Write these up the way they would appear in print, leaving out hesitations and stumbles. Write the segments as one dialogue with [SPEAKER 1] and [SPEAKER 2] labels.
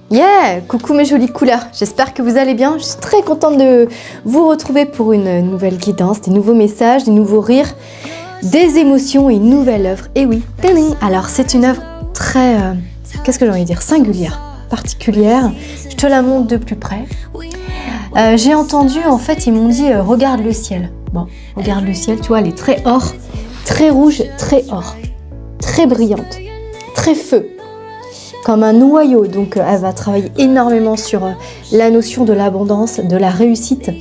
[SPEAKER 1] Yeah, coucou mes jolies couleurs, j'espère que vous allez bien. Je suis très contente de vous retrouver pour une nouvelle guidance, des nouveaux messages, des nouveaux rires, des émotions et une nouvelle œuvre. Et oui, alors c'est une œuvre très, qu'est-ce que j'ai envie de dire, singulière, particulière. Je te la montre de plus près. J'ai entendu, en fait, ils m'ont dit, regarde le ciel. Bon, regarde le ciel, tu vois, elle est très or, très rouge, très or, très brillante, très feu. Comme un noyau, donc elle va travailler énormément sur la notion de l'abondance, de la réussite,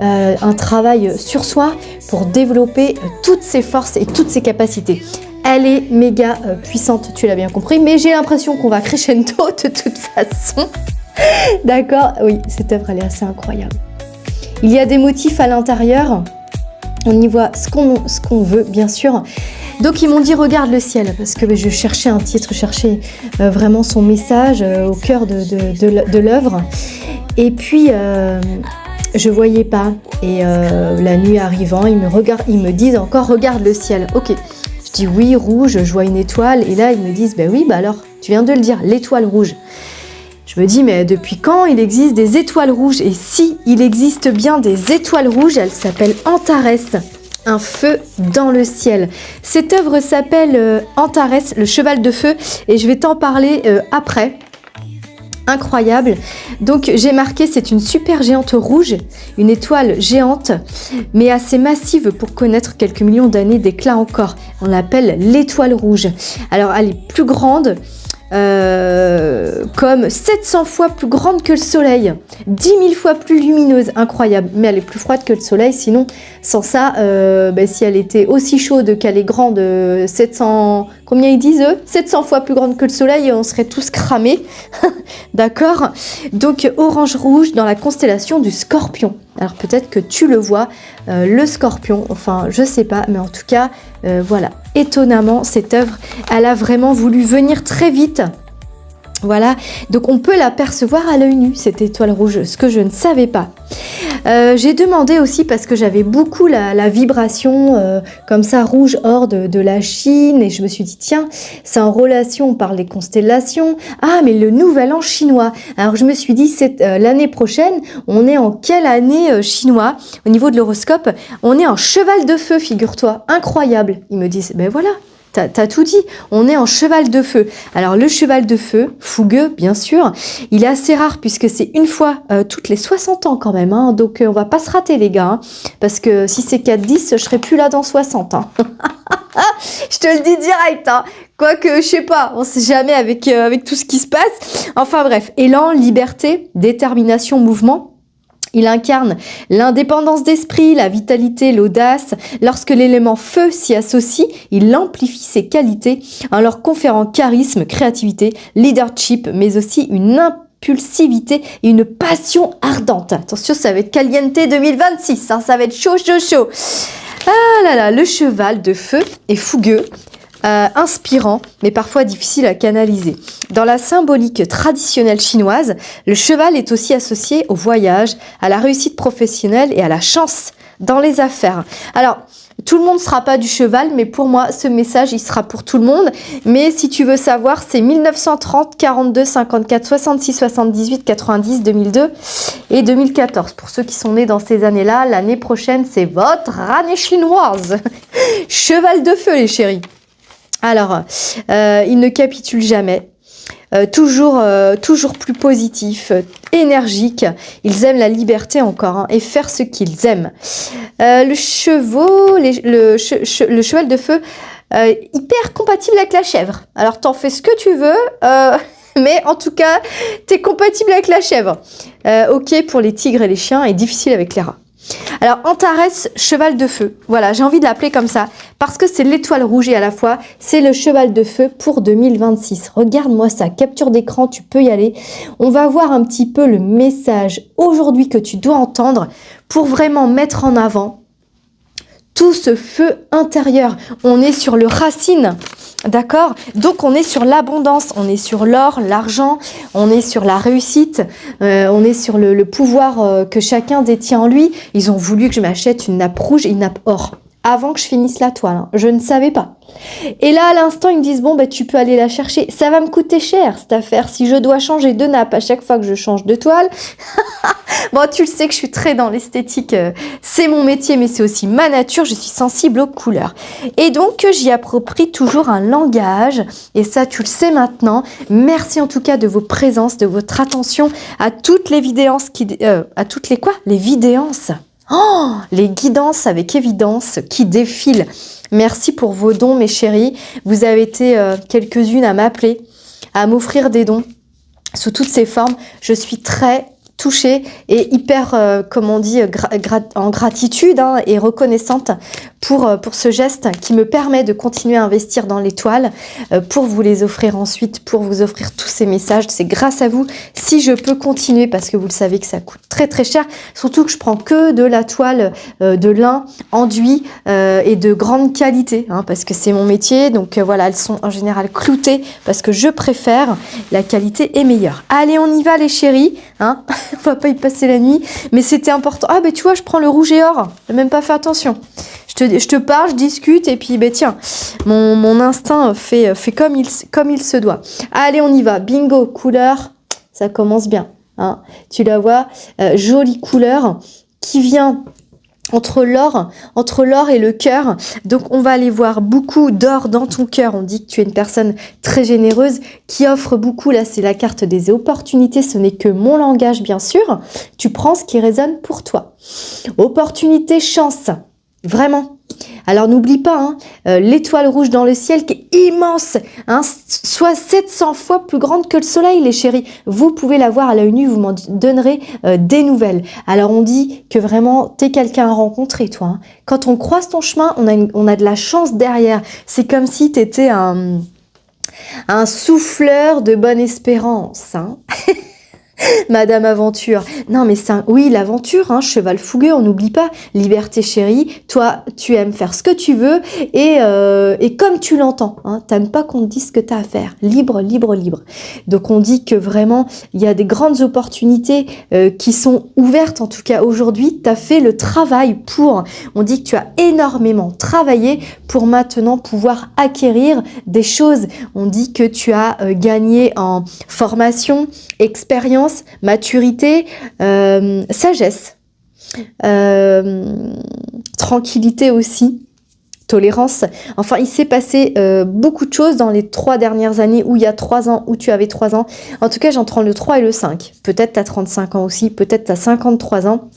[SPEAKER 1] un travail sur soi pour développer toutes ses forces et toutes ses capacités. Elle est méga puissante, tu l'as bien compris, mais j'ai l'impression qu'on va crescendo de toute façon. D'accord? Oui, cette œuvre, elle est assez incroyable. Il y a des motifs à l'intérieur, on y voit ce qu'on veut, bien sûr. Donc ils m'ont dit regarde le ciel, parce que je cherchais un titre, je cherchais vraiment son message au cœur de l'œuvre. Et puis je voyais pas. Et la nuit arrivant, ils me disent encore regarde le ciel. Ok, je dis oui, rouge, je vois une étoile. Et là ils me disent ben oui, bah alors tu viens de le dire, l'étoile rouge. Je me dis mais depuis quand il existe des étoiles rouges? Et si il existe bien des étoiles rouges, elles s'appellent Antares. Un feu dans le ciel. Cette œuvre s'appelle Antares, le cheval de feu, et je vais t'en parler après. Incroyable. Donc j'ai marqué, c'est une super géante rouge, une étoile géante, mais assez massive pour connaître quelques millions d'années d'éclat encore. On l'appelle l'étoile rouge. Alors elle est plus grande, comme 700 fois plus grande que le soleil, 10 000 fois plus lumineuse, incroyable, mais elle est plus froide que le soleil, sinon sans ça, si elle était aussi chaude qu'elle est grande, 700, combien ils disent eux, 700 fois plus grande que le soleil, on serait tous cramés, d'accord. Donc orange-rouge dans la constellation du Scorpion. Alors peut-être que tu le vois, le Scorpion, enfin je sais pas, mais en tout cas, voilà. Étonnamment, cette œuvre, elle a vraiment voulu venir très vite. Voilà, donc on peut l'apercevoir à l'œil nu, cette étoile rouge, ce que je ne savais pas. J'ai demandé aussi, parce que j'avais beaucoup la vibration comme ça, rouge or de la Chine, et je me suis dit, tiens, c'est en relation, on parle des constellations, ah, mais le nouvel an chinois. Alors je me suis dit, l'année prochaine, on est en quelle année chinois? Au niveau de l'horoscope, on est en cheval de feu, figure-toi, incroyable. Ils me disent, ben voilà. T'as tout dit, on est en cheval de feu. Alors le cheval de feu, fougueux bien sûr, il est assez rare puisque c'est une fois toutes les 60 ans quand même, hein, donc on va pas se rater les gars, hein, parce que si c'est 4-10, je serai plus là dans 60. Hein. Je te le dis direct, hein. Quoique je sais pas, on sait jamais avec tout ce qui se passe. Enfin bref, élan, liberté, détermination, mouvement. Il incarne l'indépendance d'esprit, la vitalité, l'audace. Lorsque l'élément feu s'y associe, il amplifie ses qualités en leur conférant charisme, créativité, leadership, mais aussi une impulsivité et une passion ardente. Attention, ça va être caliente 2026, hein, ça va être chaud, chaud, chaud. Ah là là, le cheval de feu est fougueux. Inspirant, mais parfois difficile à canaliser. Dans la symbolique traditionnelle chinoise, le cheval est aussi associé au voyage, à la réussite professionnelle et à la chance dans les affaires. Alors, tout le monde ne sera pas du cheval, mais pour moi, ce message, il sera pour tout le monde. Mais si tu veux savoir, c'est 1930, 42, 54, 66, 78, 90, 2002 et 2014. Pour ceux qui sont nés dans ces années-là, l'année prochaine, c'est votre année chinoise. Cheval de feu, les chéris. Alors, il ne capitule jamais, toujours plus positif, énergique. Ils aiment la liberté encore, hein, et faire ce qu'ils aiment. Le cheval de feu, hyper compatible avec la chèvre. Alors, t'en fais ce que tu veux, mais en tout cas, t'es compatible avec la chèvre. Ok pour les tigres et les chiens, et difficile avec les rats. Alors Antares, cheval de feu, voilà, j'ai envie de l'appeler comme ça parce que c'est l'étoile rouge et à la fois c'est le cheval de feu pour 2026. Regarde-moi ça, capture d'écran, tu peux y aller. On va voir un petit peu le message aujourd'hui que tu dois entendre pour vraiment mettre en avant tout ce feu intérieur. On est sur le racine. D'accord? Donc on est sur l'abondance, on est sur l'or, l'argent, on est sur la réussite, on est sur le pouvoir que chacun détient en lui. Ils ont voulu que je m'achète une nappe rouge et une nappe or. avant que je finisse la toile, hein. Je ne savais pas. Et là, à l'instant, ils me disent, bon, bah, tu peux aller la chercher. Ça va me coûter cher, cette affaire. Si je dois changer de nappe à chaque fois que je change de toile. Bon, tu le sais que je suis très dans l'esthétique. C'est mon métier, mais c'est aussi ma nature. Je suis sensible aux couleurs. Et donc, j'y approprie toujours un langage. Et ça, tu le sais maintenant. Merci en tout cas de vos présences, de votre attention à toutes les vidéances à toutes les quoi? Les vidéances. Oh, les guidances avec évidence qui défilent. Merci pour vos dons, mes chéris. Vous avez été quelques-unes à m'appeler, à m'offrir des dons sous toutes ces formes. Je suis très touchée et hyper, comme on dit, en gratitude hein, et reconnaissante pour ce geste qui me permet de continuer à investir dans les toiles pour vous les offrir ensuite, pour vous offrir tous ces messages. C'est grâce à vous si je peux continuer parce que vous le savez que ça coûte très très cher. Surtout que je prends que de la toile de lin, enduit et de grande qualité hein, parce que c'est mon métier. Donc voilà, elles sont en général cloutées parce que je préfère. La qualité est meilleure. Allez, on y va les chéris. Hein on va pas y passer la nuit. Mais c'était important. Ah ben tu vois, je prends le rouge et or. J'ai même pas fait attention. Je te parle, je discute et puis ben tiens, mon instinct fait comme il se doit. Allez, on y va. Bingo, couleur, ça commence bien. Hein. Tu la vois, jolie couleur qui vient entre l'or et le cœur. Donc on va aller voir beaucoup d'or dans ton cœur. On dit que tu es une personne très généreuse qui offre beaucoup. Là, c'est la carte des opportunités. Ce n'est que mon langage, bien sûr. Tu prends ce qui résonne pour toi. Opportunité, chance. Vraiment. Alors n'oublie pas, hein, l'étoile rouge dans le ciel qui est immense, hein, soit 700 fois plus grande que le soleil, les chéris. Vous pouvez la voir à l'œil nu, vous m'en donnerez des nouvelles. Alors on dit que vraiment, t'es quelqu'un à rencontrer, toi. Hein. Quand on croise ton chemin, on a de la chance derrière. C'est comme si t'étais un souffleur de bonne espérance. Hein. Madame Aventure. Non, mais oui, l'aventure, hein, cheval fougueux, on n'oublie pas. Liberté chérie, toi, tu aimes faire ce que tu veux et comme tu l'entends. Hein, t'aimes pas qu'on te dise ce que t'as à faire. Libre, libre, libre. Donc, on dit que vraiment, il y a des grandes opportunités qui sont ouvertes, en tout cas aujourd'hui. T'as fait le travail on dit que tu as énormément travaillé pour maintenant pouvoir acquérir des choses. On dit que tu as gagné en formation, expérience, maturité, sagesse, tranquillité aussi, tolérance. Enfin, il s'est passé beaucoup de choses dans les 3 dernières années où il y a 3 ans, où tu avais 3 ans. En tout cas, j'entends le 3 et le 5. Peut-être tu as 35 ans aussi, peut-être tu as 53 ans.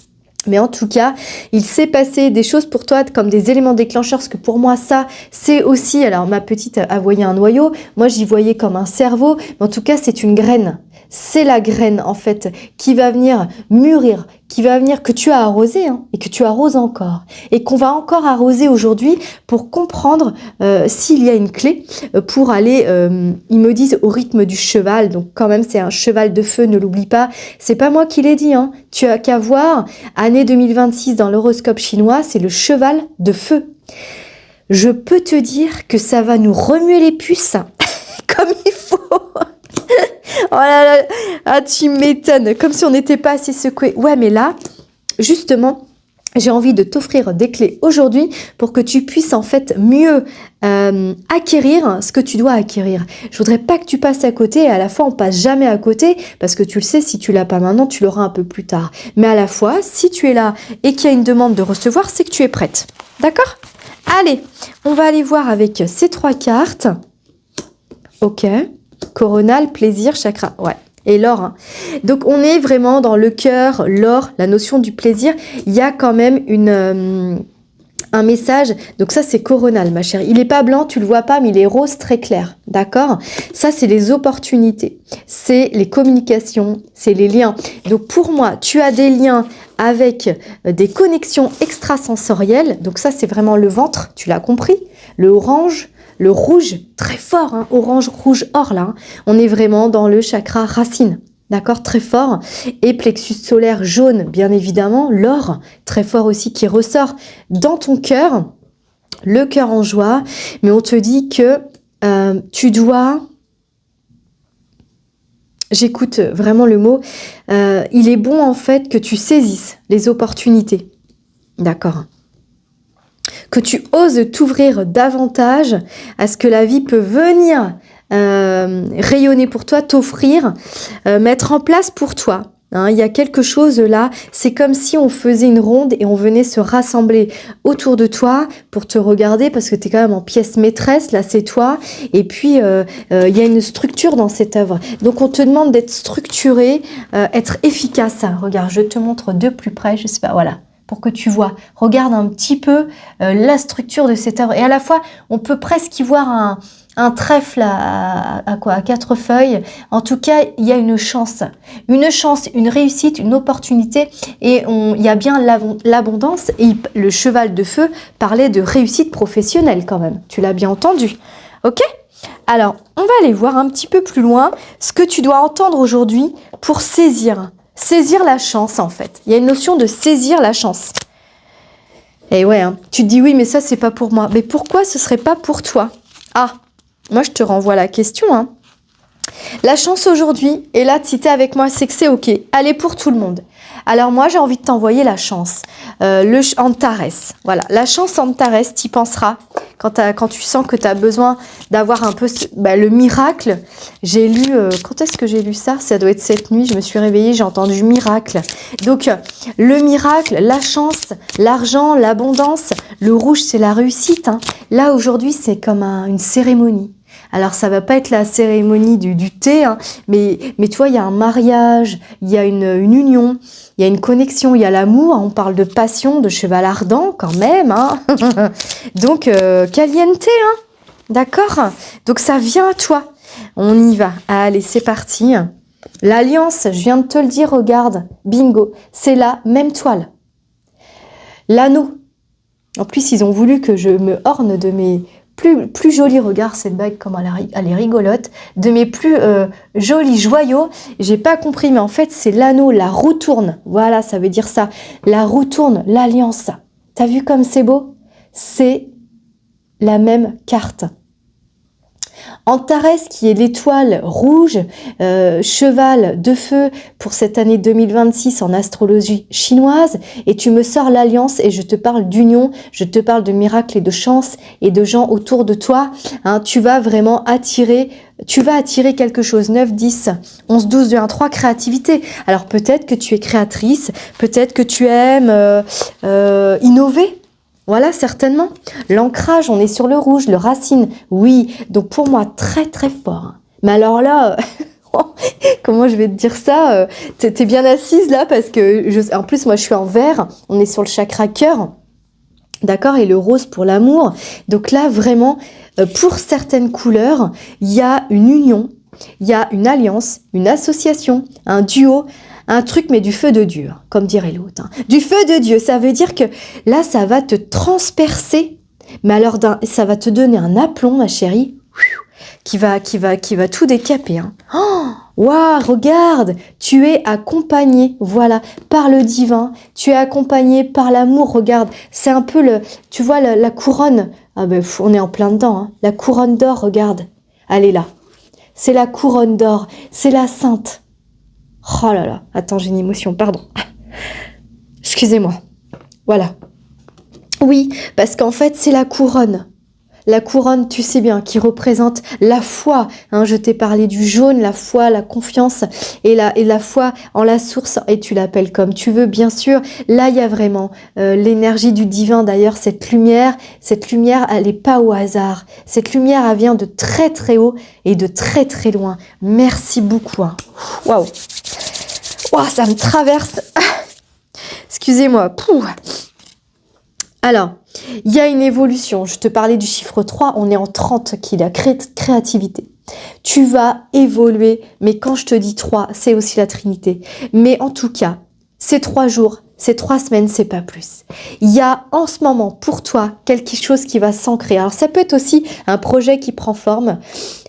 [SPEAKER 1] Mais en tout cas, il s'est passé des choses pour toi comme des éléments déclencheurs, parce que pour moi, ça, c'est aussi... Alors, ma petite a voyé un noyau, moi, j'y voyais comme un cerveau, mais en tout cas, c'est une graine. C'est la graine, en fait, qui va venir mûrir, qui va venir, que tu as arrosé, hein, et que tu arroses encore, et qu'on va encore arroser aujourd'hui pour comprendre s'il y a une clé pour aller, ils me disent, au rythme du cheval. Donc, quand même, c'est un cheval de feu, ne l'oublie pas. C'est pas moi qui l'ai dit, hein. Tu as qu'à voir, année 2026 dans l'horoscope chinois, c'est le cheval de feu. Je peux te dire que ça va nous remuer les puces comme il faut. Oh là là, ah, tu m'étonnes, comme si on n'était pas assez secoué. Ouais, mais là, justement, j'ai envie de t'offrir des clés aujourd'hui pour que tu puisses en fait mieux acquérir ce que tu dois acquérir. Je voudrais pas que tu passes à côté et à la fois on passe jamais à côté parce que tu le sais, si tu l'as pas maintenant, tu l'auras un peu plus tard. Mais à la fois, si tu es là et qu'il y a une demande de recevoir, c'est que tu es prête. D'accord ? Allez, on va aller voir avec ces 3 cartes. Ok. Coronal, plaisir, chakra. Ouais. Et l'or. Hein. Donc, on est vraiment dans le cœur, l'or, la notion du plaisir. Il y a quand même un message. Donc, ça, c'est coronal, ma chérie. Il n'est pas blanc, tu le vois pas, mais il est rose très clair. D'accord ? Ça, c'est les opportunités. C'est les communications. C'est les liens. Donc, pour moi, tu as des liens avec des connexions extrasensorielles. Donc, ça, c'est vraiment le ventre. Tu l'as compris ? Le orange. Le rouge, très fort, hein, orange, rouge, or là. Hein. On est vraiment dans le chakra racine, d'accord, très fort. Et plexus solaire jaune, bien évidemment. L'or, très fort aussi, qui ressort dans ton cœur. Le cœur en joie. Mais on te dit que tu dois... J'écoute vraiment le mot. Il est bon en fait que tu saisisses les opportunités. D'accord. que tu oses t'ouvrir davantage à ce que la vie peut venir rayonner pour toi, t'offrir, mettre en place pour toi. Hein, il y a quelque chose là, c'est comme si on faisait une ronde et on venait se rassembler autour de toi pour te regarder parce que tu es quand même en pièce maîtresse, là c'est toi, et puis il y a une structure dans cette œuvre. Donc on te demande d'être structuré, être efficace. Regarde, je te montre de plus près, je sais pas, voilà, pour que tu vois. Regarde un petit peu la structure de cette œuvre. Et à la fois, on peut presque y voir un trèfle à 4 feuilles. En tout cas, il y a une chance, une réussite, une opportunité. Et il y a bien l'abondance. Et le cheval de feu parlait de réussite professionnelle quand même. Tu l'as bien entendu. Ok ? Alors, on va aller voir un petit peu plus loin ce que tu dois entendre aujourd'hui pour saisir la chance en fait. Il y a une notion de saisir la chance. Et ouais, hein, tu te dis oui, mais ça c'est pas pour moi. Mais pourquoi ce serait pas pour toi? Ah, moi je te renvoie la question. Hein. La chance aujourd'hui, et là si t'es avec moi, c'est que c'est ok. Elle est pour tout le monde. Alors moi j'ai envie de t'envoyer la chance. Le Antares. Voilà, la chance Antares, t'y penseras. Quand tu sens que tu as besoin d'avoir un peu le miracle, j'ai lu, quand est-ce que j'ai lu ça? Ça doit être cette nuit, je me suis réveillée, j'ai entendu miracle. Donc, le miracle, la chance, l'argent, l'abondance, le rouge, c'est la réussite. Hein. Là, aujourd'hui, c'est comme une cérémonie. Alors, ça va pas être la cérémonie du thé, hein, mais tu vois, il y a un mariage, il y a une union, il y a une connexion, il y a l'amour, hein, on parle de passion, de cheval ardent quand même. Hein. Donc, caliente, hein, d'accord? Donc, ça vient à toi. On y va. Allez, c'est parti. L'alliance, je viens de te le dire, regarde, bingo, c'est la même toile. L'anneau. En plus, ils ont voulu que je me orne de mes plus jolis regards, cette bague, comme elle est rigolote, de mes plus jolis joyaux. J'ai pas compris, mais en fait, c'est l'anneau, la roue tourne. Voilà, ça veut dire ça. La roue tourne, l'alliance. T'as vu comme c'est beau? C'est la même carte. Antares, qui est l'étoile rouge, cheval de feu pour cette année 2026 en astrologie chinoise, et tu me sors l'alliance et je te parle d'union, je te parle de miracles et de chance et de gens autour de toi. Hein, tu vas vraiment attirer quelque chose. 9, 10, 11, 12, 2, 1, 3, créativité. Alors peut-être que tu es créatrice, peut-être que tu aimes innover. Voilà, certainement. L'ancrage, on est sur le rouge, le racine. Oui, donc pour moi, très très fort. Mais alors là, comment je vais te dire ça? T'es bien assise là parce que, en plus, moi je suis en vert. On est sur le chakra cœur. D'accord? Et le rose pour l'amour. Donc là, vraiment, pour certaines couleurs, il y a une union, il y a une alliance, une association, un duo, un truc, mais du feu de Dieu, comme dirait l'autre. Hein. Du feu de Dieu, ça veut dire que là, ça va te transpercer, mais alors ça va te donner un aplomb, ma chérie, qui va tout décaper. Hein. Oh, waouh, regarde, tu es accompagné, voilà, par le divin, tu es accompagné par l'amour, regarde, c'est un peu tu vois, la couronne, ah ben, on est en plein dedans, hein. La couronne d'or, regarde, elle est là. C'est la couronne d'or, c'est la sainte. Oh là là, attends, j'ai une émotion, pardon. Excusez-moi. Voilà. Oui, parce qu'en fait, c'est la couronne. La couronne, tu sais bien, qui représente la foi. Hein, je t'ai parlé du jaune, la foi, la confiance et la foi en la source. Et tu l'appelles comme tu veux, bien sûr. Là, il y a vraiment l'énergie du divin. D'ailleurs, cette lumière, elle n'est pas au hasard. Cette lumière, elle vient de très très haut et de très très loin. Merci beaucoup. Hein. Waouh. Wow, ça me traverse. Excusez-moi. Pouh. Alors, il y a une évolution. Je te parlais du chiffre 3, on est en 30 qui est la créativité. Tu vas évoluer, mais quand je te dis 3, c'est aussi la Trinité. Mais en tout cas, ces 3 jours, ces 3 semaines, c'est pas plus. Il y a en ce moment pour toi quelque chose qui va s'ancrer. Alors ça peut être aussi un projet qui prend forme,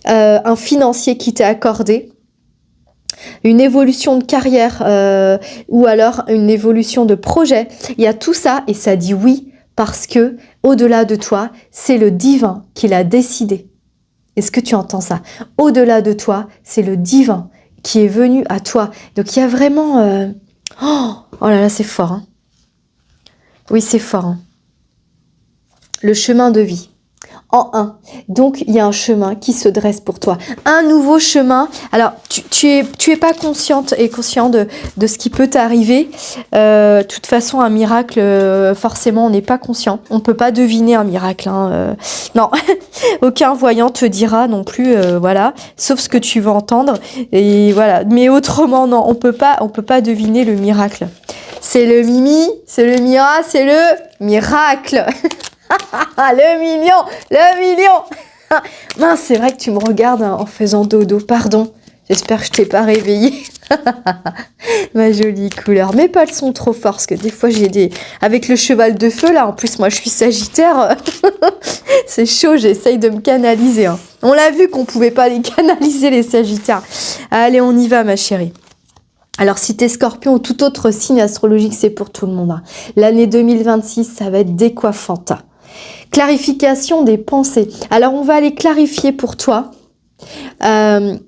[SPEAKER 1] un financier qui t'est accordé, une évolution de carrière ou alors une évolution de projet. Il y a tout ça et ça dit oui parce que au-delà de toi, c'est le divin qui l'a décidé. Est-ce que tu entends ça? Au-delà de toi, c'est le divin qui est venu à toi. Donc il y a vraiment... Oh là là, c'est fort. Hein. Oui, c'est fort. Hein. le chemin de vie. En un. Donc, il y a un chemin qui se dresse pour toi. Un nouveau chemin. Alors, tu es pas consciente et conscient de ce qui peut t'arriver. De toute façon, un miracle, forcément, on n'est pas conscient. On peut pas deviner un miracle. Non, aucun voyant te dira non plus, voilà. Sauf ce que tu vas entendre. Et voilà. Mais autrement, non, on peut pas deviner le miracle. C'est le mimi, c'est le mira, c'est le miracle. Le million. Mince, c'est vrai que tu me regardes en faisant dodo, pardon. J'espère que je t'ai pas réveillée. Ma jolie couleur. Mes poils sont trop forts, parce que des fois j'ai des... Avec le cheval de feu, là, en plus moi je suis sagittaire. C'est chaud, j'essaye de me canaliser. On l'a vu qu'on pouvait pas les canaliser, les sagittaires. Allez, on y va, ma chérie. Alors, si t'es scorpion ou tout autre signe astrologique, c'est pour tout le monde. L'année 2026, ça va être décoiffante. Clarification des pensées. Alors, on va aller clarifier pour toi. Il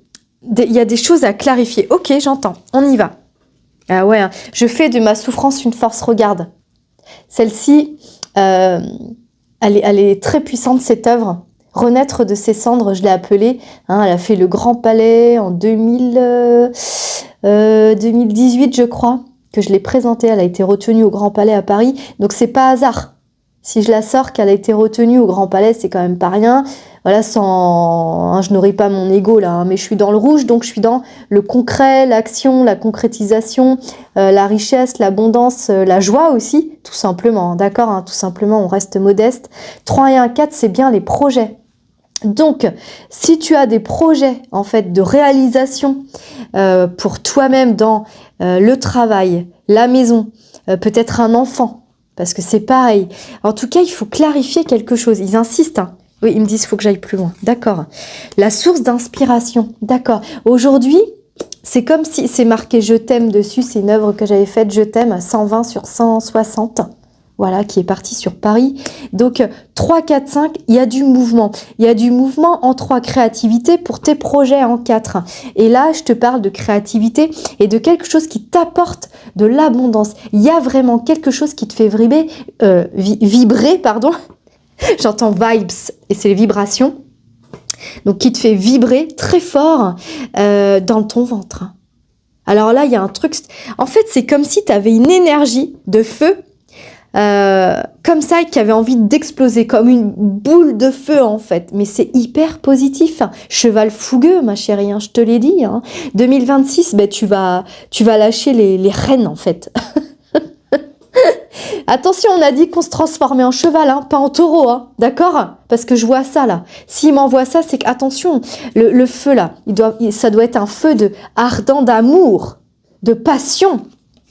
[SPEAKER 1] y a des choses à clarifier. Ok, j'entends. On y va. Ah ouais, je fais de ma souffrance une force. Regarde. Celle-ci, elle est très puissante, cette œuvre. Renaître de ses cendres, je l'ai appelée. Elle a fait le Grand Palais en 2018, je crois, que je l'ai présentée. Elle a été retenue au Grand Palais à Paris. Donc, c'est pas hasard. Si je la sors qu'elle a été retenue au Grand Palais, c'est quand même pas rien. Voilà, je n'aurai pas mon ego là, mais je suis dans le rouge, donc je suis dans le concret, l'action, la concrétisation, la richesse, l'abondance, la joie aussi, tout simplement. D'accord, tout simplement, on reste modeste. 3 et 1, 4, c'est bien les projets. Donc, si tu as des projets en fait de réalisation pour toi-même dans le travail, la maison, peut-être un enfant, parce que c'est pareil. En tout cas, il faut clarifier quelque chose. Ils insistent. Oui, ils me disent qu'il faut que j'aille plus loin. D'accord. La source d'inspiration. D'accord. Aujourd'hui, c'est comme si c'est marqué Je t'aime dessus. C'est une œuvre que j'avais faite, Je t'aime, 120 sur 160. Voilà, qui est parti sur Paris. Donc, 3, 4, 5, il y a du mouvement. Il y a du mouvement en 3, créativité pour tes projets en 4. Et là, je te parle de créativité et de quelque chose qui t'apporte de l'abondance. Il y a vraiment quelque chose qui te fait vibrer, pardon. J'entends vibes et c'est les vibrations. Donc, qui te fait vibrer très fort dans ton ventre. Alors là, il y a un truc... En fait, c'est comme si tu avais une énergie de feu comme ça, qui avait envie d'exploser, comme une boule de feu en fait, mais c'est hyper positif. Cheval fougueux, ma chérie, je te l'ai dit. 2026, tu vas lâcher les rênes en fait. Attention, on a dit qu'on se transformait en cheval, pas en taureau, d'accord? Parce que je vois ça là. S'il m'envoie ça, c'est que attention, le feu là, ça doit être un feu ardent d'amour, de passion,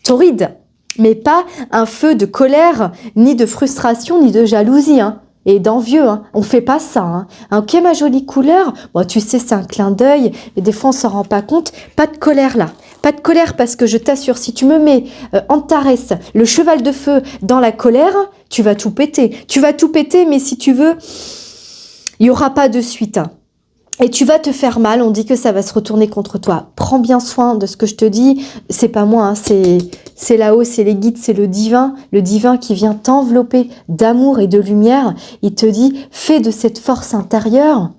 [SPEAKER 1] torride. Mais pas un feu de colère, ni de frustration, ni de jalousie, et d'envieux. On fait pas ça. Ok, ma jolie couleur. Bon, tu sais, c'est un clin d'œil, mais des fois, on s'en rend pas compte. Pas de colère, là. Pas de colère, parce que je t'assure, si tu me mets Antares, le cheval de feu, dans la colère, tu vas tout péter. Tu vas tout péter, mais si tu veux, il y aura pas de suite. Et tu vas te faire mal, on dit que ça va se retourner contre toi. Prends bien soin de ce que je te dis. C'est pas moi, c'est là-haut, c'est les guides, c'est le divin qui vient t'envelopper d'amour et de lumière. Il te dit, fais de cette force intérieure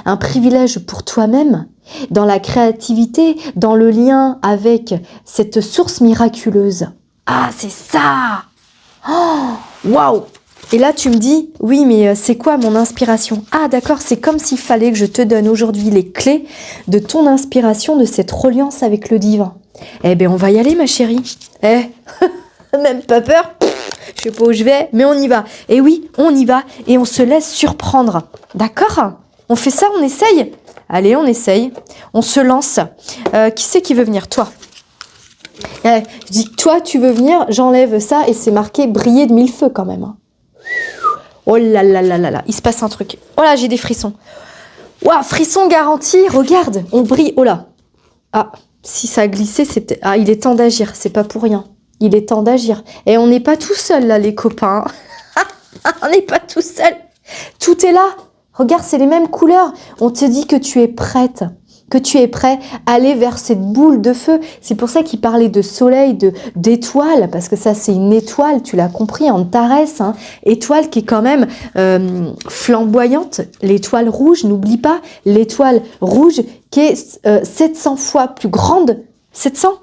[SPEAKER 1] un privilège pour toi-même, dans la créativité, dans le lien avec cette source miraculeuse. Ah, c'est ça! Oh, waouh! Et là, tu me dis, oui, mais c'est quoi mon inspiration? Ah, d'accord, c'est comme s'il fallait que je te donne aujourd'hui les clés de ton inspiration, de cette reliance avec le divin. Eh bien, on va y aller, ma chérie. Même pas peur. Je sais pas où je vais, mais on y va. Et oui, on y va et on se laisse surprendre. D'accord? On fait ça, on essaye? Allez, on essaye. On se lance. Qui c'est qui veut venir? Toi. Je dis, toi, tu veux venir? J'enlève ça et c'est marqué briller de 1000 feux quand même. Oh là là là là là, il se passe un truc. Oh là, j'ai des frissons. Waouh, frisson garanti, regarde, on brille. Oh là. Ah, si ça a glissé, c'est peut-être... Ah, il est temps d'agir, c'est pas pour rien. Il est temps d'agir. Et on n'est pas tout seul là, les copains. On n'est pas tout seul. Tout est là. Regarde, c'est les mêmes couleurs. On te dit que tu es prête. que tu es prêt à aller vers cette boule de feu. C'est pour ça qu'il parlait de soleil, d'étoile, parce que ça c'est une étoile, tu l'as compris, Antares, hein, étoile qui est quand même flamboyante, l'étoile rouge, n'oublie pas, l'étoile rouge qui est 700 fois plus grande, 700 ?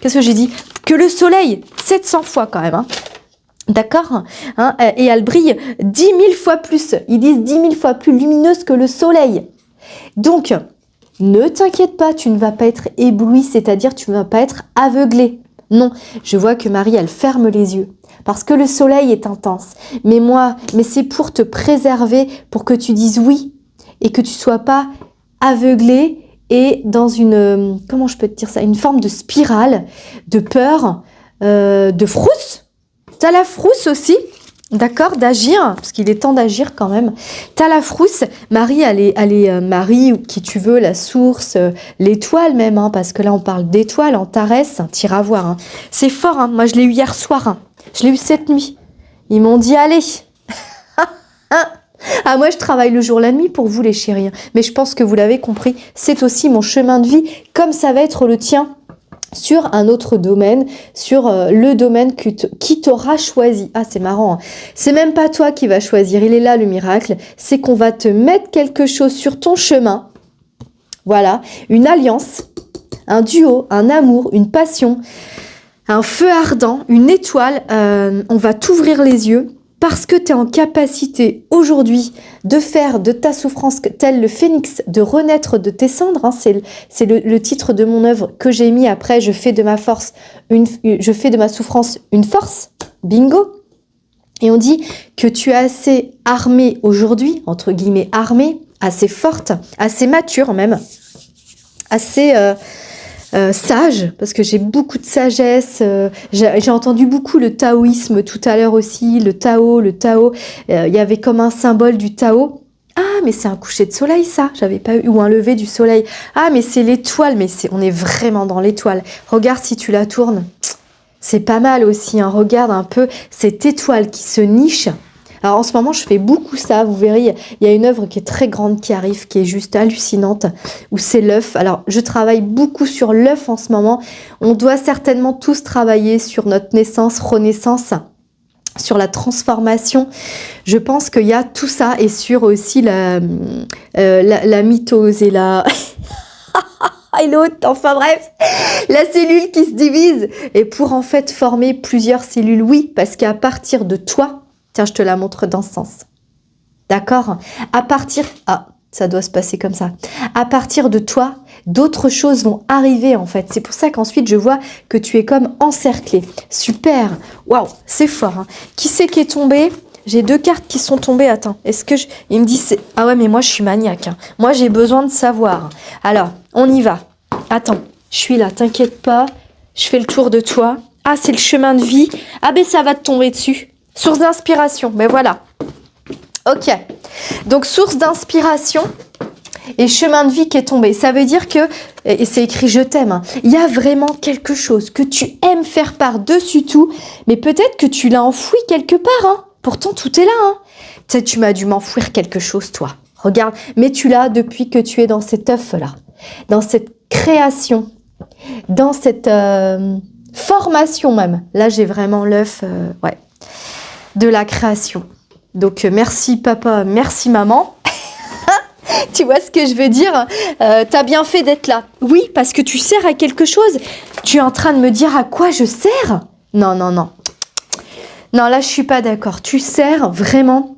[SPEAKER 1] Qu'est-ce que j'ai dit ? Que le soleil, 700 fois quand même, hein. D'accord, hein, et elle brille 10 000 fois plus, ils disent 10 000 fois plus lumineuse que le soleil. Donc, ne t'inquiète pas, tu ne vas pas être ébloui, c'est-à-dire tu ne vas pas être aveuglé. Non, je vois que Marie, elle ferme les yeux, parce que le soleil est intense. Mais c'est pour te préserver, pour que tu dises oui, et que tu sois pas aveuglé et dans une, comment je peux te dire ça, une forme de spirale, de peur, de frousse. T'as la frousse aussi, d'accord, d'agir, parce qu'il est temps d'agir quand même. T'as la frousse, Marie, elle est Marie, ou qui tu veux, la source, l'étoile même, hein, parce que là on parle d'étoile, Antares, t'iras voir. Hein. C'est fort, hein. Moi je l'ai eu hier soir, hein. Je l'ai eu cette nuit. Ils m'ont dit, allez. Ah, moi je travaille le jour, la nuit pour vous les chéris, mais je pense que vous l'avez compris, c'est aussi mon chemin de vie, comme ça va être le tien. Sur un autre domaine, sur le domaine qui t'aura choisi. Ah, c'est marrant. Hein. C'est même pas toi qui vas choisir. Il est là le miracle. C'est qu'on va te mettre quelque chose sur ton chemin. Voilà. Une alliance, un duo, un amour, une passion, un feu ardent, une étoile. On va t'ouvrir les yeux parce que tu es en capacité aujourd'hui de faire de ta souffrance, tel le phénix, de renaître de tes cendres. Hein, c'est le titre de mon œuvre que j'ai mis après. Je fais de ma souffrance une force. Bingo. Et on dit que tu es assez armée aujourd'hui, entre guillemets armée, assez forte, assez mature même, assez sage, parce que j'ai beaucoup de sagesse. J'ai entendu beaucoup le taoïsme tout à l'heure aussi, le Tao. Il y avait comme un symbole du Tao. Ah, mais c'est un coucher de soleil, ça. J'avais pas eu, ou un lever du soleil. Ah, mais c'est l'étoile. Mais on est vraiment dans l'étoile. Regarde si tu la tournes. C'est pas mal aussi. Hein. Regarde un peu cette étoile qui se niche. Alors en ce moment, je fais beaucoup ça, vous verrez, il y a une œuvre qui est très grande qui arrive, qui est juste hallucinante, où c'est l'œuf. Alors je travaille beaucoup sur l'œuf en ce moment. On doit certainement tous travailler sur notre naissance, renaissance, sur la transformation. Je pense qu'il y a tout ça, et sur aussi la mitose et la... et l'autre, enfin bref, la cellule qui se divise, et pour en fait former plusieurs cellules, oui, parce qu'à partir de toi, tiens, je te la montre dans ce sens. D'accord ? Ah, ça doit se passer comme ça. À partir de toi, d'autres choses vont arriver en fait. C'est pour ça qu'ensuite, je vois que tu es comme encerclé. Super. Waouh, c'est fort. Hein. Qui c'est qui est tombé ? J'ai 2 cartes qui sont tombées. Attends, il me dit... Ah ouais, mais moi, je suis maniaque. Hein. Moi, j'ai besoin de savoir. Alors, on y va. Attends, je suis là, t'inquiète pas. Je fais le tour de toi. Ah, c'est le chemin de vie. Ah ben, ça va te tomber dessus. Source d'inspiration, mais voilà. Ok. Donc, source d'inspiration et chemin de vie qui est tombé. Ça veut dire que, et c'est écrit je t'aime, hein, il y a vraiment quelque chose que tu aimes faire par-dessus tout, mais peut-être que tu l'as enfoui quelque part. Hein. Pourtant, tout est là. Hein. Tu m'as dû m'enfouir quelque chose, toi. Regarde, mais tu l'as depuis que tu es dans cet œuf-là, dans cette création, dans cette formation même. Là, j'ai vraiment l'œuf, ouais. De la création. Donc merci papa, merci maman. Tu vois ce que je veux dire ? T'as bien fait d'être là. Oui, parce que tu sers à quelque chose. Tu es en train de me dire à quoi je sers ? Non. Non, là je suis pas d'accord. Tu sers vraiment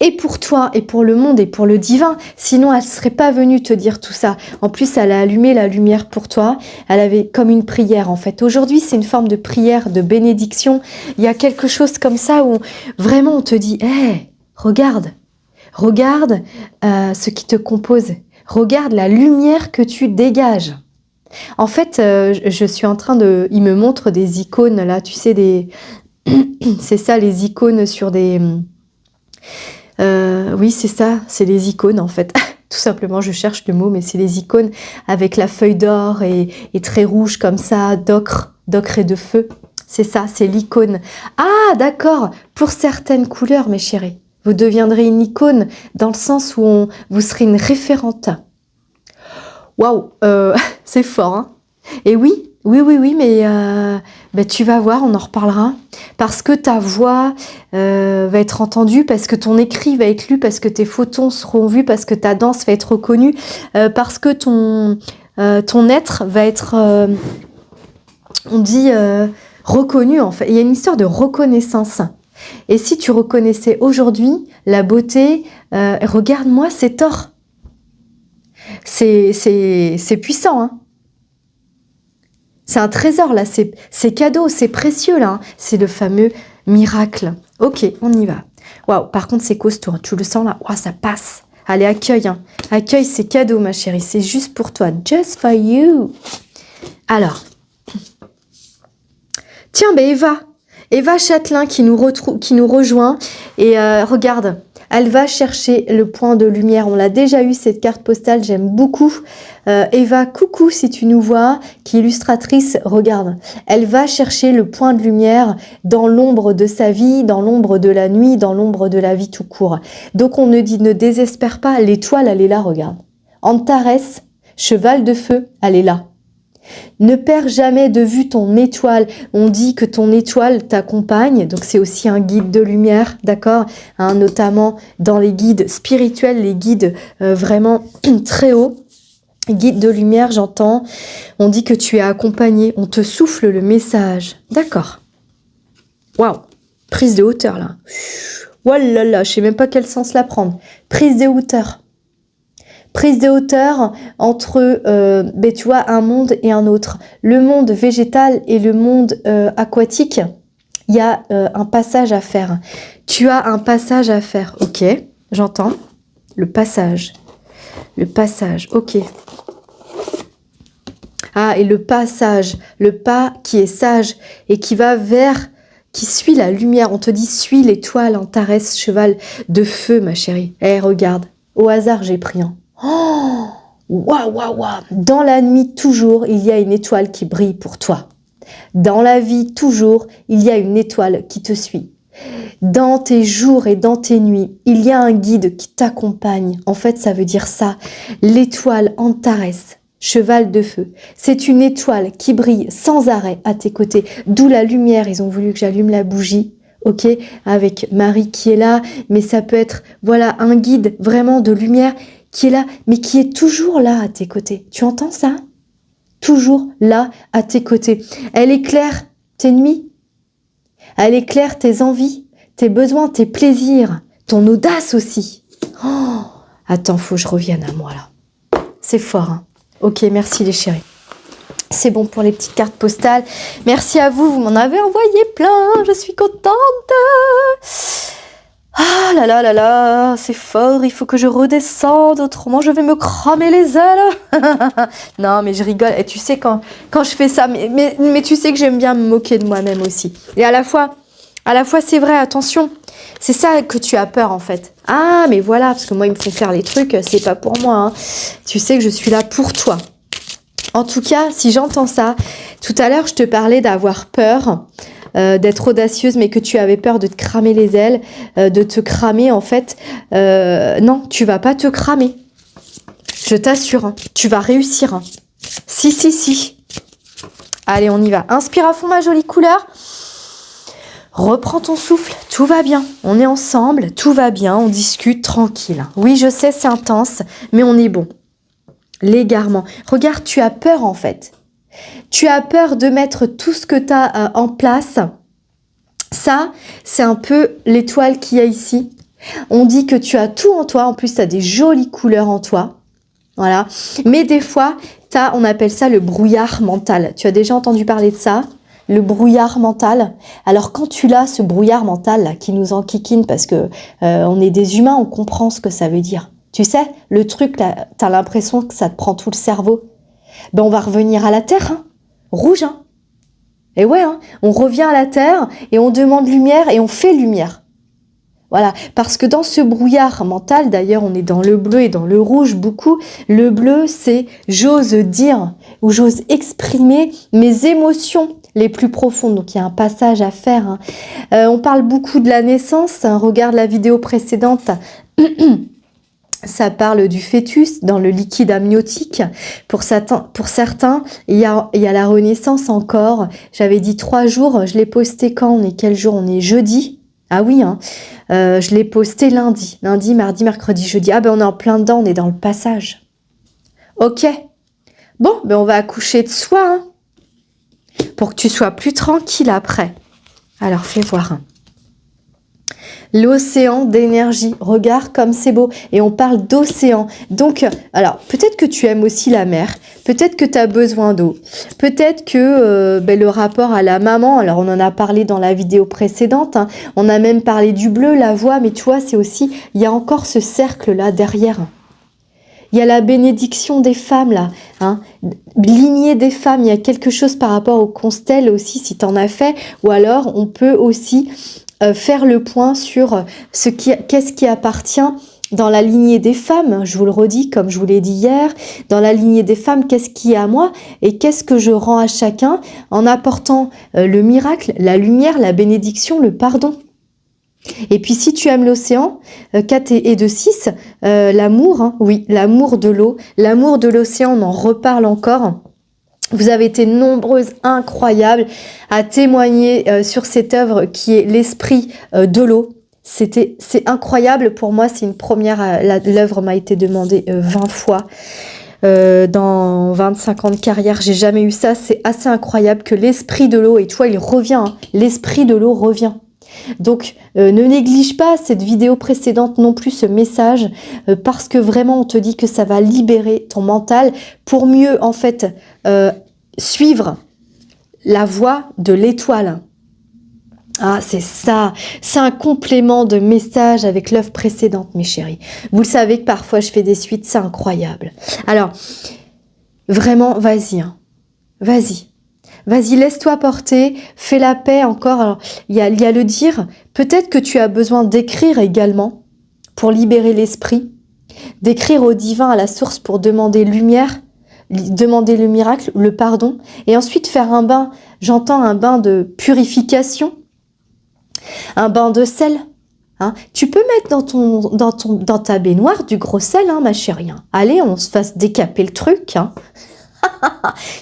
[SPEAKER 1] et pour toi et pour le monde et pour le divin. Sinon, elle serait pas venue te dire tout ça. En plus, elle a allumé la lumière pour toi. Elle avait comme une prière en fait. Aujourd'hui, c'est une forme de prière, de bénédiction. Il y a quelque chose comme ça où vraiment on te dit « Hey, regarde ce qui te compose. Regarde la lumière que tu dégages. » En fait, je suis en train de... Il me montre des icônes là, tu sais, des... c'est ça, les icônes sur des... oui, c'est ça, c'est les icônes en fait. Tout simplement, je cherche le mot, mais c'est les icônes avec la feuille d'or et très rouge comme ça, d'ocre et de feu. C'est ça, c'est l'icône. Ah, d'accord, pour certaines couleurs, mes chéris. Vous deviendrez une icône dans le sens où vous serez une référente. Waouh, c'est fort, hein. Et oui, mais tu vas voir, on en reparlera. Parce que ta voix va être entendue, parce que ton écrit va être lu, parce que tes photos seront vues, parce que ta danse va être reconnue, parce que ton être va être, on dit, reconnu en fait. Il y a une histoire de reconnaissance. Et si tu reconnaissais aujourd'hui la beauté, regarde-moi cet or. C'est puissant, hein. C'est un trésor, là. C'est cadeau, c'est précieux, là. Hein. C'est le fameux miracle. Ok, on y va. Waouh, par contre, c'est costaud. Hein. Tu le sens, là. Waouh, ça passe. Allez, accueille. Hein. Accueille, c'est cadeau, ma chérie. C'est juste pour toi. Just for you. Alors. Tiens, Eva Châtelain qui nous rejoint. Et regarde. Elle va chercher le point de lumière. On l'a déjà eu, cette carte postale. J'aime beaucoup. Eva, coucou si tu nous vois, qui est illustratrice. Regarde. Elle va chercher le point de lumière dans l'ombre de sa vie, dans l'ombre de la nuit, dans l'ombre de la vie tout court. Donc on ne dit ne désespère pas. L'étoile, elle est là, regarde. Antares, cheval de feu, elle est là. Ne perds jamais de vue ton étoile. On dit que ton étoile t'accompagne, donc c'est aussi un guide de lumière, d'accord, hein, notamment dans les guides spirituels, les guides vraiment très hauts. Guide de lumière, j'entends. On dit que tu es accompagné. On te souffle le message. D'accord. Waouh. Prise de hauteur, là. Oh là là, je sais même pas quel sens la prendre. Prise de hauteur. Prise de hauteur entre, tu vois, un monde et un autre. Le monde végétal et le monde aquatique, il y a un passage à faire. Tu as un passage à faire. Ok, j'entends. Le passage, ok. Ah, et le passage, le pas qui est sage et qui va vers, qui suit la lumière. On te dit, suis l'étoile, Antares, cheval de feu, ma chérie. Eh, regarde, au hasard, j'ai pris un. Oh, waouh, waouh, waouh. Dans la nuit, toujours, il y a une étoile qui brille pour toi. Dans la vie, toujours, il y a une étoile qui te suit. Dans tes jours et dans tes nuits, il y a un guide qui t'accompagne. En fait, ça veut dire ça. L'étoile Antares, cheval de feu. C'est une étoile qui brille sans arrêt à tes côtés. D'où la lumière. Ils ont voulu que j'allume la bougie. Ok, avec Marie qui est là. Mais ça peut être, voilà, un guide vraiment de lumière qui est là, mais qui est toujours là à tes côtés. Tu entends ça? Toujours là à tes côtés. Elle éclaire tes nuits. Elle éclaire tes envies, tes besoins, tes plaisirs, ton audace aussi. Oh, attends, faut que je revienne à moi là. C'est fort, hein. Ok, merci les chéris. C'est bon pour les petites cartes postales. Merci à vous, vous m'en avez envoyé plein. Je suis contente. Ah là là là là, c'est fort, il faut que je redescende, autrement je vais me cramer les ailes. Non, mais je rigole. Et tu sais, quand je fais ça, mais tu sais que j'aime bien me moquer de moi-même aussi. Et à la fois c'est vrai, attention. C'est ça que tu as peur, en fait. Ah, mais voilà, parce que moi, ils me font faire les trucs, c'est pas pour moi. Hein. Tu sais que je suis là pour toi. En tout cas, si j'entends ça, tout à l'heure, je te parlais d'avoir peur, d'être audacieuse, mais que tu avais peur de te cramer les ailes, de te cramer, en fait. Non, tu vas pas te cramer. Je t'assure, hein, tu vas réussir. Hein. Si. Allez, on y va. Inspire à fond, ma jolie couleur. Reprends ton souffle, tout va bien. On est ensemble, tout va bien, on discute tranquille. Oui, je sais, c'est intense, mais on est bon. L'égarement. Regarde, tu as peur en fait. Tu as peur de mettre tout ce que tu as en place. Ça, c'est un peu l'étoile qu'il y a ici. On dit que tu as tout en toi. En plus, tu as des jolies couleurs en toi. Voilà. Mais des fois, on appelle ça le brouillard mental. Tu as déjà entendu parler de ça ? Le brouillard mental. Alors quand tu l'as, ce brouillard mental là, qui nous enquiquine parce que on est des humains, on comprend ce que ça veut dire. Tu sais, le truc là, t'as l'impression que ça te prend tout le cerveau. Ben on va revenir à la terre, hein. Rouge, hein. Et ouais, hein, on revient à la terre et on demande lumière et on fait lumière. Voilà, parce que dans ce brouillard mental, d'ailleurs on est dans le bleu et dans le rouge beaucoup, le bleu c'est j'ose dire ou j'ose exprimer mes émotions les plus profondes, donc il y a un passage à faire. Hein. On parle beaucoup de la naissance, hein. Regarde la vidéo précédente, Ça parle du fœtus dans le liquide amniotique. Pour certains, il y a la renaissance encore. J'avais dit 3 jours. Je l'ai posté quand? On est quel jour? On est jeudi. Ah oui, hein. Je l'ai posté lundi. Lundi, mardi, mercredi, jeudi. Ah ben on est en plein dedans, on est dans le passage. Ok. Bon, ben on va accoucher de soi, hein, pour que tu sois plus tranquille après. Alors fais voir. Hein. L'océan d'énergie, regarde comme c'est beau, et on parle d'océan. Donc, alors, peut-être que tu aimes aussi la mer, peut-être que tu as besoin d'eau, peut-être que le rapport à la maman, alors on en a parlé dans la vidéo précédente, hein, on a même parlé du bleu, la voix, mais tu vois, c'est aussi, il y a encore ce cercle-là derrière. Il y a la bénédiction des femmes, là, hein, lignée des femmes, il y a quelque chose par rapport aux constelles aussi, si tu en as fait, ou alors on peut aussi faire le point sur qu'est-ce qui appartient dans la lignée des femmes, je vous le redis comme je vous l'ai dit hier, dans la lignée des femmes, qu'est-ce qui est à moi et qu'est-ce que je rends à chacun en apportant le miracle, la lumière, la bénédiction, le pardon. Et puis si tu aimes l'océan, 4 et 2, 6, l'amour, hein, oui, l'amour de l'eau, l'amour de l'océan, on en reparle encore. Vous avez été nombreuses, incroyables, à témoigner sur cette œuvre qui est l'esprit de l'eau. C'est incroyable pour moi, c'est une première. L'œuvre m'a été demandée 20 fois. Dans 25 ans de carrière, j'ai jamais eu ça. C'est assez incroyable que l'esprit de l'eau, et tu vois, il revient, hein, l'esprit de l'eau revient. Donc, ne néglige pas cette vidéo précédente non plus, ce message, parce que vraiment, on te dit que ça va libérer ton mental pour mieux, en fait, suivre la voie de l'étoile. Ah, c'est ça. C'est un complément de message avec l'œuvre précédente, mes chéris. Vous le savez que parfois, je fais des suites, c'est incroyable. Alors, vraiment, vas-y, hein. Vas-y. Vas-y, laisse-toi porter, fais la paix encore. Alors, il y a le dire. Peut-être que tu as besoin d'écrire également pour libérer l'esprit, d'écrire au divin, à la source pour demander lumière, demander le miracle, le pardon, et ensuite faire un bain. J'entends un bain de purification, un bain de sel. Hein. Tu peux mettre dans ta baignoire du gros sel, hein, ma chérie. Hein. Allez, on se fasse décaper le truc. Hein.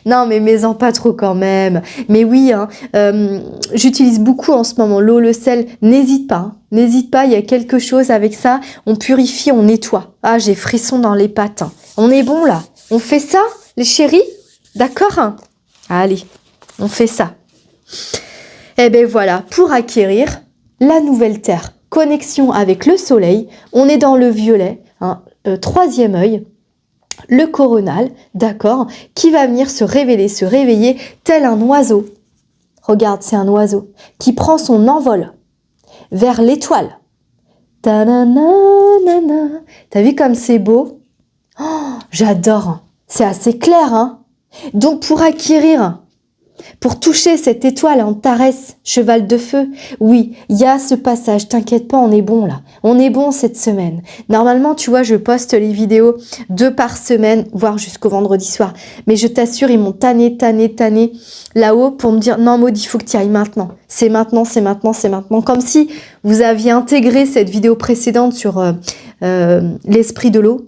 [SPEAKER 1] Non, mais mets-en pas trop quand même. Mais oui, hein, j'utilise beaucoup en ce moment l'eau, le sel. N'hésite pas, hein. N'hésite pas, il y a quelque chose avec ça. On purifie, on nettoie. Ah, j'ai frisson dans les pattes. Hein. On est bon là. On fait ça, les chéris? D'accord, hein? Allez, on fait ça. Eh ben voilà, pour acquérir la nouvelle terre, connexion avec le soleil, on est dans le violet, hein, 3e œil. Le coronal, d'accord, qui va venir se réveiller tel un oiseau. Regarde, c'est un oiseau qui prend son envol vers l'étoile. Ta-na-na-na-na. T'as vu comme c'est beau? Oh, j'adore. C'est assez clair, hein? Donc pour acquérir, pour toucher cette étoile Antares, cheval de feu, oui, il y a ce passage, t'inquiète pas, on est bon là. On est bon cette semaine. Normalement, tu vois, je poste les vidéos 2 par semaine, voire jusqu'au vendredi soir. Mais je t'assure, ils m'ont tanné là-haut pour me dire, non Maud, il faut que tu y ailles maintenant. C'est maintenant. Comme si vous aviez intégré cette vidéo précédente sur l'esprit de l'eau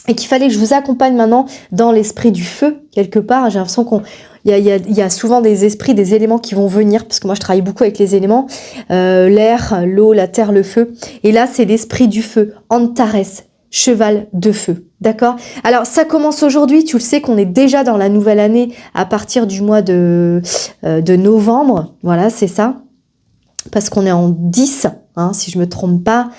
[SPEAKER 1] et qu'il fallait que je vous accompagne maintenant dans l'esprit du feu, quelque part. J'ai l'impression il y a souvent des esprits, des éléments qui vont venir, parce que moi je travaille beaucoup avec les éléments, l'air, l'eau, la terre, le feu. Et là, c'est l'esprit du feu, Antares, cheval de feu. D'accord? Alors, ça commence aujourd'hui. Tu le sais qu'on est déjà dans la nouvelle année à partir du mois de novembre. Voilà, c'est ça. Parce qu'on est en 10, hein, si je me trompe pas.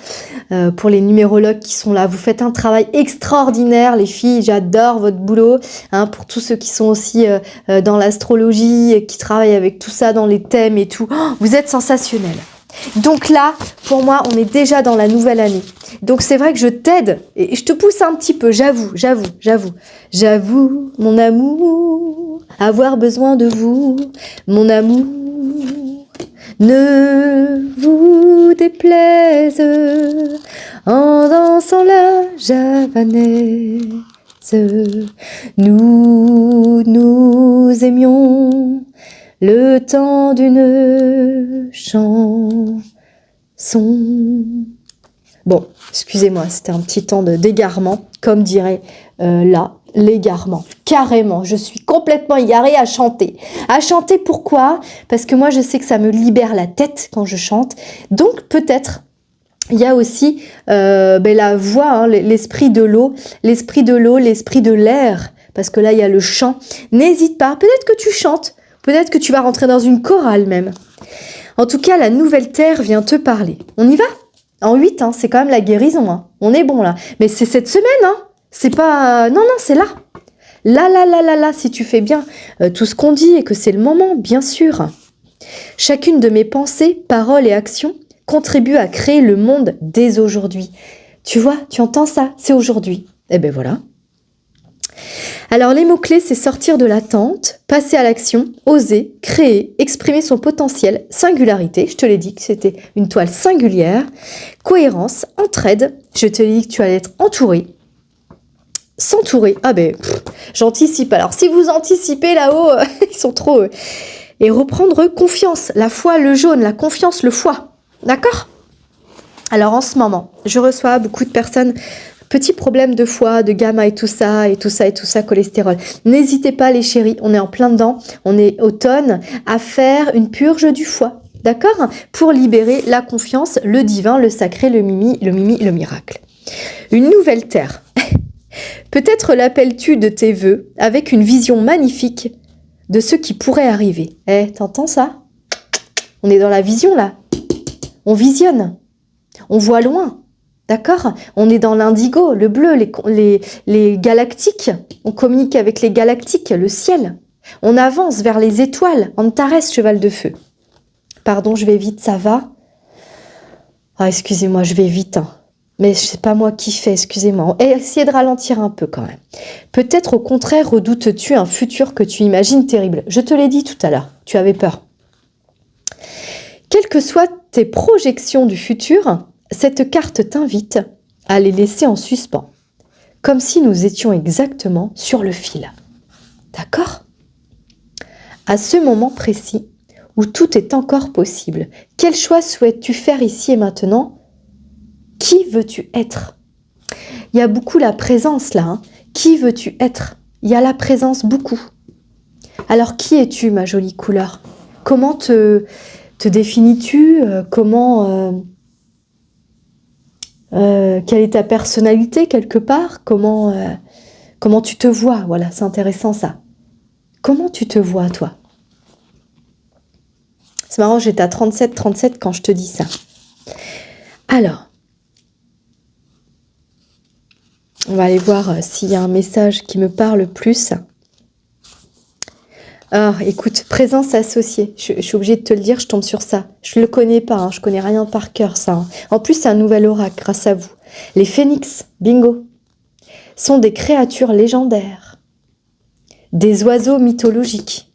[SPEAKER 1] Pour les numérologues qui sont là, vous faites un travail extraordinaire, les filles, j'adore votre boulot, hein, pour tous ceux qui sont aussi dans l'astrologie, qui travaillent avec tout ça, dans les thèmes et tout, oh, vous êtes sensationnels. Donc là, pour moi, on est déjà dans la nouvelle année. Donc c'est vrai que je t'aide, et je te pousse un petit peu, j'avoue, mon amour, avoir besoin de vous, mon amour. Ne vous déplaise en dansant la javanaise. Nous aimions le temps d'une chanson. Bon, excusez-moi, c'était un petit temps d'égarement, comme dirait là, l'égarement. Carrément, je suis complètement égarée à chanter. À chanter, pourquoi? Parce que moi, je sais que ça me libère la tête quand je chante. Donc, peut-être, il y a aussi la voix, hein, l'esprit de l'eau, l'esprit de l'air. Parce que là, il y a le chant. N'hésite pas, peut-être que tu chantes, peut-être que tu vas rentrer dans une chorale même. En tout cas, la nouvelle terre vient te parler. On y va? En 8, hein, c'est quand même la guérison. Hein. On est bon là. Mais c'est cette semaine, hein. C'est pas... Non, c'est là. Là, si tu fais bien tout ce qu'on dit et que c'est le moment, bien sûr. Chacune de mes pensées, paroles et actions contribue à créer le monde dès aujourd'hui. Tu vois, tu entends ça? C'est aujourd'hui. Eh ben voilà. Alors les mots-clés, c'est sortir de l'attente, passer à l'action, oser, créer, exprimer son potentiel, singularité, je te l'ai dit que c'était une toile singulière, cohérence, entraide, je te l'ai dit que tu allais être entouré, s'entourer, j'anticipe, alors si vous anticipez là-haut, ils sont trop... Et reprendre confiance, la foi, le jaune, la confiance, le foie, d'accord? Alors en ce moment, je reçois beaucoup de personnes... Petit problème de foie, de gamma et tout ça, cholestérol. N'hésitez pas les chéris, on est en plein dedans, on est automne, à faire une purge du foie, d'accord? Pour libérer la confiance, le divin, le sacré, le miracle. Une nouvelle terre. Peut-être l'appelles-tu de tes vœux avec une vision magnifique de ce qui pourrait arriver. T'entends ça? On est dans la vision là. On visionne. On voit loin. D'accord? On est dans l'indigo, le bleu, les galactiques. On communique avec les galactiques, le ciel. On avance vers les étoiles. Antares, cheval de feu. Pardon, je vais vite, ça va? Ah, excusez-moi, je vais vite. Hein. Mais c'est pas moi qui fais, excusez-moi. Essayez de ralentir un peu quand même. Peut-être au contraire redoutes-tu un futur que tu imagines terrible. Je te l'ai dit tout à l'heure, tu avais peur. Quelles que soient tes projections du futur, cette carte t'invite à les laisser en suspens, comme si nous étions exactement sur le fil. D'accord? À ce moment précis, où tout est encore possible, quel choix souhaites-tu faire ici et maintenant? Qui veux-tu être? Il y a beaucoup la présence là. Hein. Qui veux-tu être? Il y a la présence beaucoup. Alors qui es-tu, ma jolie couleur? Comment te définis-tu? Quelle est ta personnalité quelque part? Comment tu te vois? Voilà, c'est intéressant ça. Comment tu te vois, toi? C'est marrant, j'étais à 37 quand je te dis ça. Alors, on va aller voir s'il y a un message qui me parle plus. Ah, écoute, présence associée. Je suis obligée de te le dire, je tombe sur ça. Je ne le connais pas, hein, je connais rien par cœur, ça. Hein. En plus, c'est un nouvel oracle, grâce à vous. Les phénix, bingo, sont des créatures légendaires, des oiseaux mythologiques,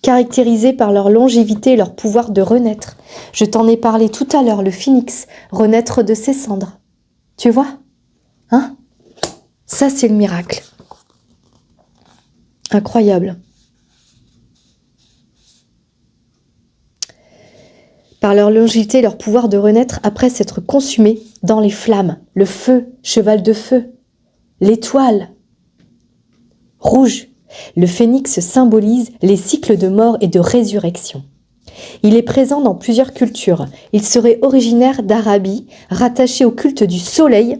[SPEAKER 1] caractérisés par leur longévité et leur pouvoir de renaître. Je t'en ai parlé tout à l'heure, le phénix, renaître de ses cendres. Tu vois? Hein? Ça, c'est le miracle. Incroyable. Par leur longévité et leur pouvoir de renaître après s'être consumés dans les flammes, le feu, cheval de feu, l'étoile rouge. Le phénix symbolise les cycles de mort et de résurrection. Il est présent dans plusieurs cultures. Il serait originaire d'Arabie, rattaché au culte du soleil.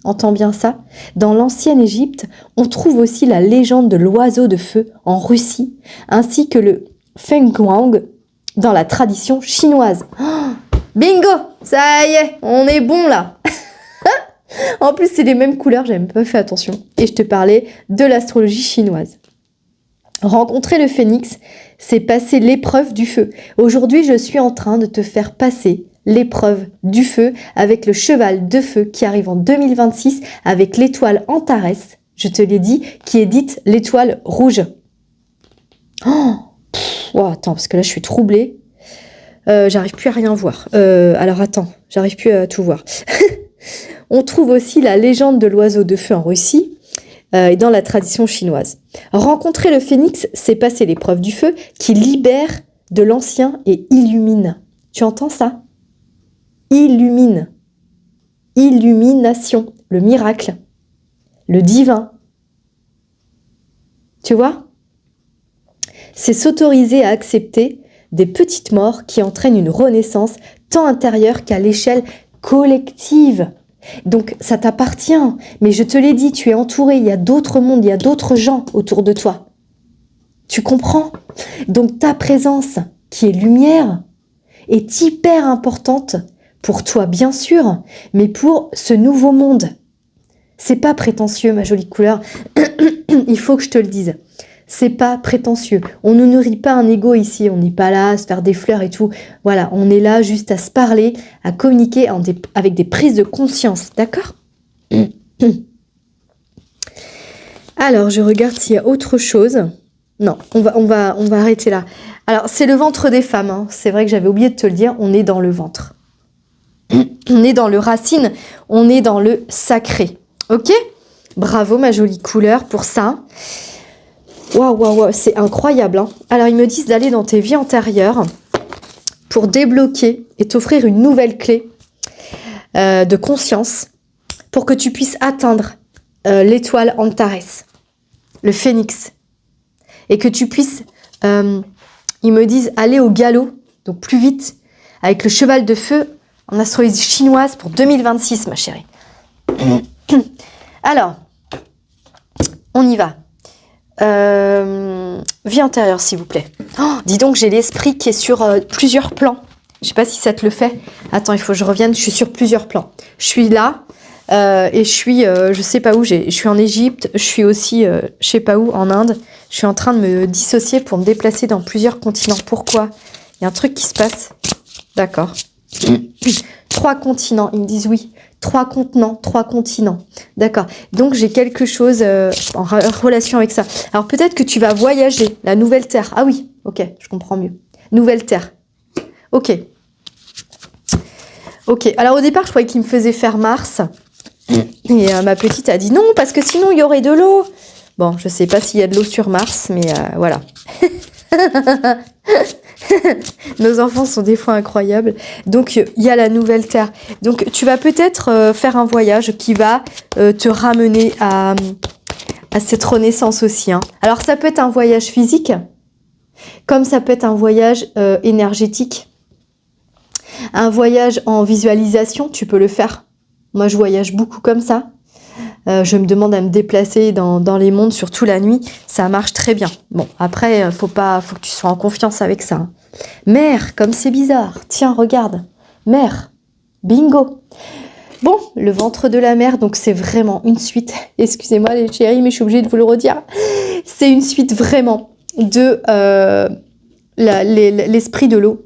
[SPEAKER 1] Entends bien ça. Dans l'ancienne Égypte, on trouve aussi la légende de l'oiseau de feu en Russie, ainsi que le Fenghuang dans la tradition chinoise. Oh, bingo! Ça y est, on est bon là. En plus, c'est les mêmes couleurs, j'avais même pas fait attention. Et je te parlais de l'astrologie chinoise. Rencontrer le phénix, c'est passer l'épreuve du feu. Aujourd'hui, je suis en train de te faire passer l'épreuve du feu avec le cheval de feu qui arrive en 2026 avec l'étoile Antares, je te l'ai dit, qui est dite l'étoile rouge. Attends, parce que là je suis troublée. J'arrive plus à rien voir. Alors attends, j'arrive plus à tout voir. On trouve aussi la légende de l'oiseau de feu en Russie et dans la tradition chinoise. Rencontrer le phénix, c'est passer l'épreuve du feu qui libère de l'ancien et illumine. Tu entends ça? illumine. Illumination, le miracle, le divin. Tu vois? C'est s'autoriser à accepter des petites morts qui entraînent une renaissance tant intérieure qu'à l'échelle collective. Donc ça t'appartient, mais je te l'ai dit, tu es entouré, il y a d'autres mondes, il y a d'autres gens autour de toi. Tu comprends? Donc ta présence, qui est lumière, est hyper importante pour toi, bien sûr, mais pour ce nouveau monde. C'est pas prétentieux, ma jolie couleur. Il faut que je te le dise. C'est pas prétentieux. On ne nourrit pas un ego ici. On n'est pas là à se faire des fleurs et tout. Voilà, on est là juste à se parler, à communiquer avec des prises de conscience. D'accord? Alors, je regarde s'il y a autre chose. Non, on va arrêter là. Alors, c'est le ventre des femmes. Hein. C'est vrai que j'avais oublié de te le dire. On est dans le ventre. On est dans le racine. On est dans le sacré. Ok? Bravo, ma jolie couleur, pour ça. Waouh, c'est incroyable. Hein. Alors, ils me disent d'aller dans tes vies antérieures pour débloquer et t'offrir une nouvelle clé de conscience pour que tu puisses atteindre l'étoile Antares, le phénix. Et que tu puisses, ils me disent, aller au galop, donc plus vite, avec le cheval de feu en astrologie chinoise pour 2026, ma chérie. Alors, on y va. Vie antérieure, s'il vous plaît. Oh, dis donc, j'ai l'esprit qui est sur plusieurs plans. Je sais pas si ça te le fait. Attends, il faut que je revienne. Je suis sur plusieurs plans. Je suis là et je suis, je sais pas où. Je suis en Égypte. Je suis aussi, je sais pas où, en Inde. Je suis en train de me dissocier pour me déplacer dans plusieurs continents. Pourquoi? Il y a un truc qui se passe. D'accord. 3 continents. Ils me disent oui. 3 contenants, 3 continents. D'accord. Donc, j'ai quelque chose en relation avec ça. Alors, peut-être que tu vas voyager. La nouvelle Terre. Ah oui. Ok, je comprends mieux. Nouvelle Terre. Ok. Ok. Alors, au départ, je croyais qu'il me faisait faire Mars. Et ma petite a dit non, parce que sinon, il y aurait de l'eau. Bon, je sais pas s'il y a de l'eau sur Mars, mais voilà. Nos enfants sont des fois incroyables. Donc, il y a la nouvelle Terre. Donc, tu vas peut-être faire un voyage qui va te ramener à cette renaissance aussi. Hein. Alors, ça peut être un voyage physique, comme ça peut être un voyage énergétique. Un voyage en visualisation, tu peux le faire. Moi, je voyage beaucoup comme ça. Je me demande à me déplacer dans les mondes, surtout la nuit. Ça marche très bien. Bon, après, faut que tu sois en confiance avec ça. Hein. Mère, comme c'est bizarre. Tiens, regarde. Mère. Bingo. Bon, le ventre de la mer, donc c'est vraiment une suite. Excusez-moi les chéris, mais je suis obligée de vous le redire. C'est une suite vraiment de l'esprit de l'eau,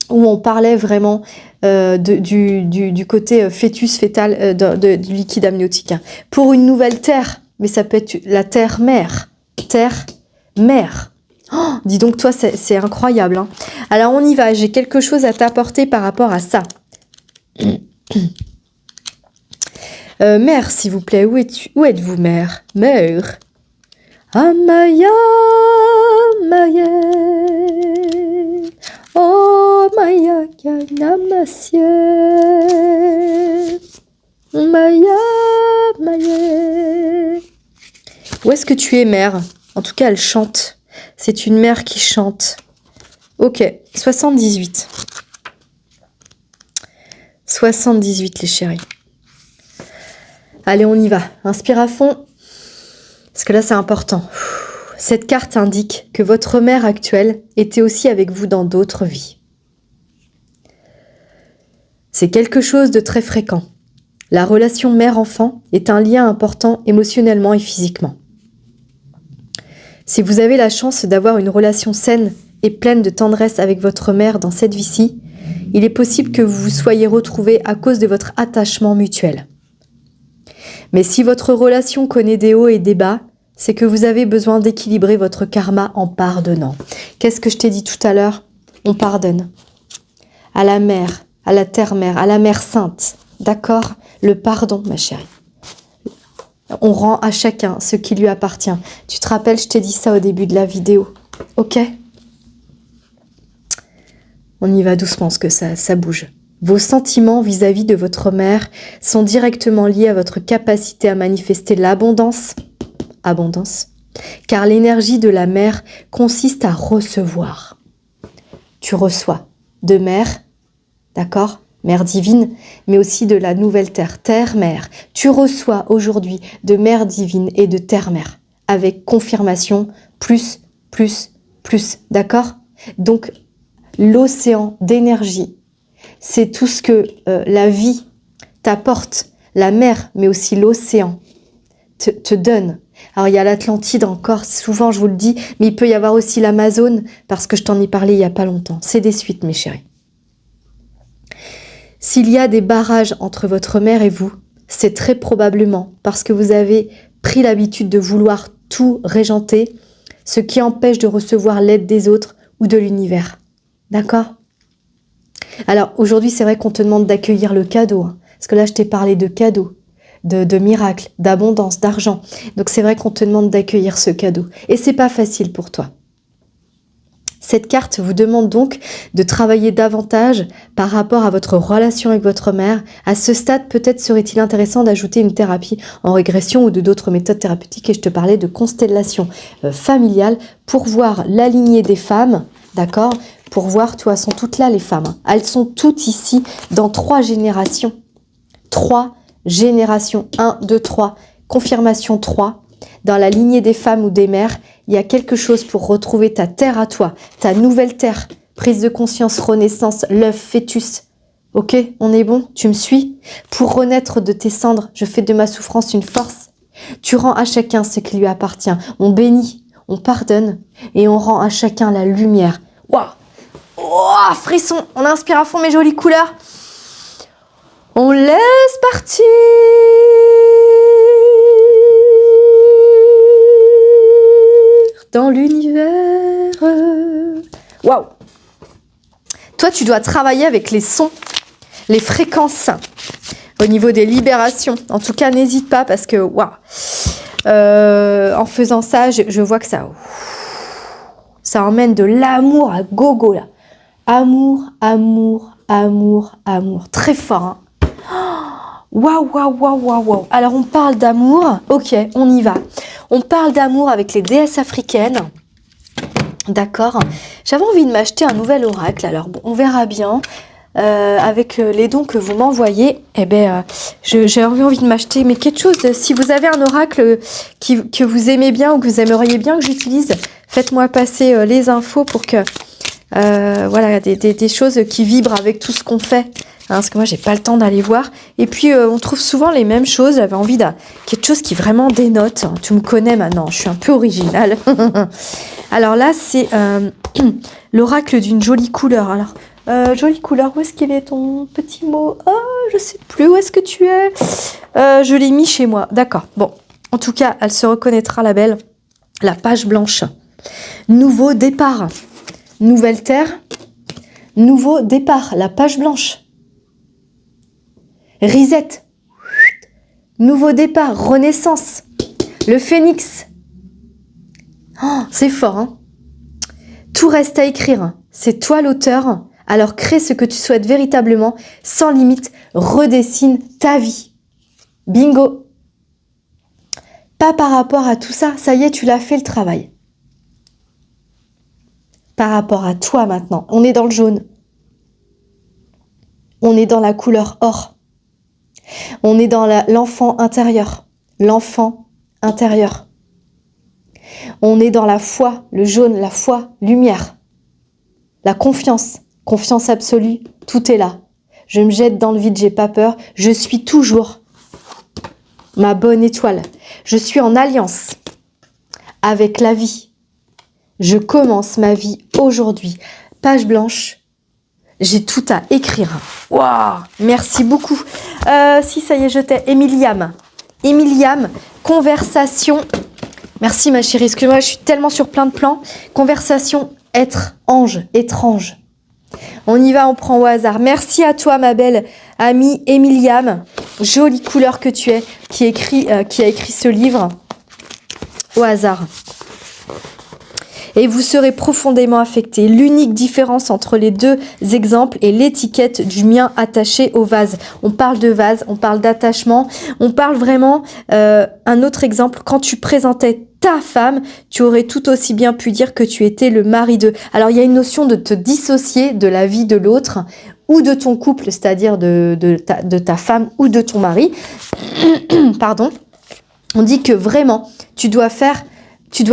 [SPEAKER 1] où on parlait vraiment du côté fœtus fœtal du liquide amniotique. Pour une nouvelle terre, mais ça peut être la terre-mère. Terre-mère. Oh, dis donc, toi, c'est incroyable. Hein. Alors, on y va. J'ai quelque chose à t'apporter par rapport à ça. Mère, s'il vous plaît, où êtes-vous, mère? Mère. Amaya, Maya. Oh, Maya, Namasie. Maya, Maya. Où est-ce que tu es, mère? En tout cas, elle chante. C'est une mère qui chante. Ok, 78. 78, les chéris. Allez, on y va. Inspire à fond. Parce que là, c'est important. Cette carte indique que votre mère actuelle était aussi avec vous dans d'autres vies. C'est quelque chose de très fréquent. La relation mère-enfant est un lien important émotionnellement et physiquement. Si vous avez la chance d'avoir une relation saine et pleine de tendresse avec votre mère dans cette vie-ci, il est possible que vous vous soyez retrouvés à cause de votre attachement mutuel. Mais si votre relation connaît des hauts et des bas, c'est que vous avez besoin d'équilibrer votre karma en pardonnant. Qu'est-ce que je t'ai dit tout à l'heure? On pardonne. À la mère, à la terre-mère, à la mère sainte. D'accord? Le pardon, ma chérie. On rend à chacun ce qui lui appartient. Tu te rappelles, je t'ai dit ça au début de la vidéo. Ok? On y va doucement parce que ça bouge. Vos sentiments vis-à-vis de votre mère sont directement liés à votre capacité à manifester l'abondance. Abondance. Car l'énergie de la mère consiste à recevoir. Tu reçois de mère, d'accord ? Mère divine, mais aussi de la nouvelle terre, terre-mère. Tu reçois aujourd'hui de mère divine et de terre-mère, avec confirmation, plus, d'accord ? Donc, l'océan d'énergie, c'est tout ce que la vie t'apporte, la mer, mais aussi l'océan te donne. Alors, il y a l'Atlantide encore, souvent je vous le dis, mais il peut y avoir aussi l'Amazone, parce que je t'en ai parlé il n'y a pas longtemps. C'est des suites, mes chéris. S'il y a des barrages entre votre mère et vous, c'est très probablement parce que vous avez pris l'habitude de vouloir tout régenter, ce qui empêche de recevoir l'aide des autres ou de l'univers. D'accord ? Alors aujourd'hui, c'est vrai qu'on te demande d'accueillir le cadeau, hein, parce que là, je t'ai parlé de cadeaux, de miracles, d'abondance, d'argent. Donc c'est vrai qu'on te demande d'accueillir ce cadeau. Et c'est pas facile pour toi. Cette carte vous demande donc de travailler davantage par rapport à votre relation avec votre mère. À ce stade, peut-être serait-il intéressant d'ajouter une thérapie en régression ou de d'autres méthodes thérapeutiques. Et je te parlais de constellation familiale pour voir la lignée des femmes, d'accord ? Pour voir, tu vois, elles sont toutes là les femmes. Elles sont toutes ici dans 3 générations. 3 générations. 1, 2, 3. Confirmation 3. Dans la lignée des femmes ou des mères, il y a quelque chose pour retrouver ta terre à toi, ta nouvelle terre, prise de conscience, renaissance, l'œuf, fœtus. Ok, on est bon? Tu me suis? Pour renaître de tes cendres, je fais de ma souffrance une force. Tu rends à chacun ce qui lui appartient. On bénit, on pardonne et on rend à chacun la lumière. Waouh! Oh, frisson! On inspire à fond mes jolies couleurs. On laisse partir. Dans l'univers. Waouh! Toi, tu dois travailler avec les sons, les fréquences, au niveau des libérations. En tout cas, n'hésite pas parce que, waouh! En faisant ça, je vois que ça emmène de l'amour à gogo, là. Amour, amour, amour, amour. Très fort, hein? Waouh, waouh, waouh, waouh, waouh. Alors, on parle d'amour. Ok, on y va. On parle d'amour avec les déesses africaines. D'accord. J'avais envie de m'acheter un nouvel oracle. Alors, bon, on verra bien. Avec les dons que vous m'envoyez, eh ben, j'ai envie de m'acheter, mais quelque chose si vous avez un oracle que vous aimez bien ou que vous aimeriez bien que j'utilise, faites-moi passer les infos pour que, voilà, des choses qui vibrent avec tout ce qu'on fait. Hein, parce que moi, j'ai pas le temps d'aller voir. Et puis, on trouve souvent les mêmes choses. J'avais envie de quelque chose qui vraiment dénote. Tu me connais maintenant, je suis un peu originale. Alors là, c'est l'oracle d'une jolie couleur. Alors, jolie couleur, où est-ce qu'il est ton petit mot? Oh, je sais plus, où est-ce que tu es? Je l'ai mis chez moi. D'accord, bon. En tout cas, elle se reconnaîtra, la belle. La page blanche. Nouveau départ. Nouvelle terre. Nouveau départ. La page blanche. Reset. Nouveau départ, renaissance. Le phénix. Oh, c'est fort, hein? Tout reste à écrire. C'est toi l'auteur. Alors crée ce que tu souhaites véritablement, sans limite. Redessine ta vie. Bingo. Pas par rapport à tout ça. Ça y est, tu l'as fait le travail. Par rapport à toi maintenant. On est dans le jaune. On est dans la couleur or. On est dans l'enfant intérieur. L'enfant intérieur. On est dans la foi, le jaune, la foi, lumière. La confiance, confiance absolue, tout est là. Je me jette dans le vide, j'ai pas peur. Je suis toujours ma bonne étoile. Je suis en alliance avec la vie. Je commence ma vie aujourd'hui. Page blanche. J'ai tout à écrire. Waouh, merci beaucoup. Si, ça y est, je t'ai. Emiliam, conversation. Merci ma chérie, excuse-moi, je suis tellement sur plein de plans. Conversation, être, ange, étrange. On y va, on prend au hasard. Merci à toi, ma belle amie Emiliam. Jolie couleur que tu es, qui a écrit ce livre. Au hasard. et vous serez profondément affecté. L'unique différence entre les deux exemples est l'étiquette du mien attaché au vase. On parle de vase, on parle d'attachement, on parle vraiment... un autre exemple, quand tu présentais ta femme, tu aurais tout aussi bien pu dire que tu étais le mari d'eux. Alors, il y a une notion de te dissocier de la vie de l'autre ou de ton couple, c'est-à-dire de ta femme ou de ton mari. Pardon. On dit que vraiment, tu dois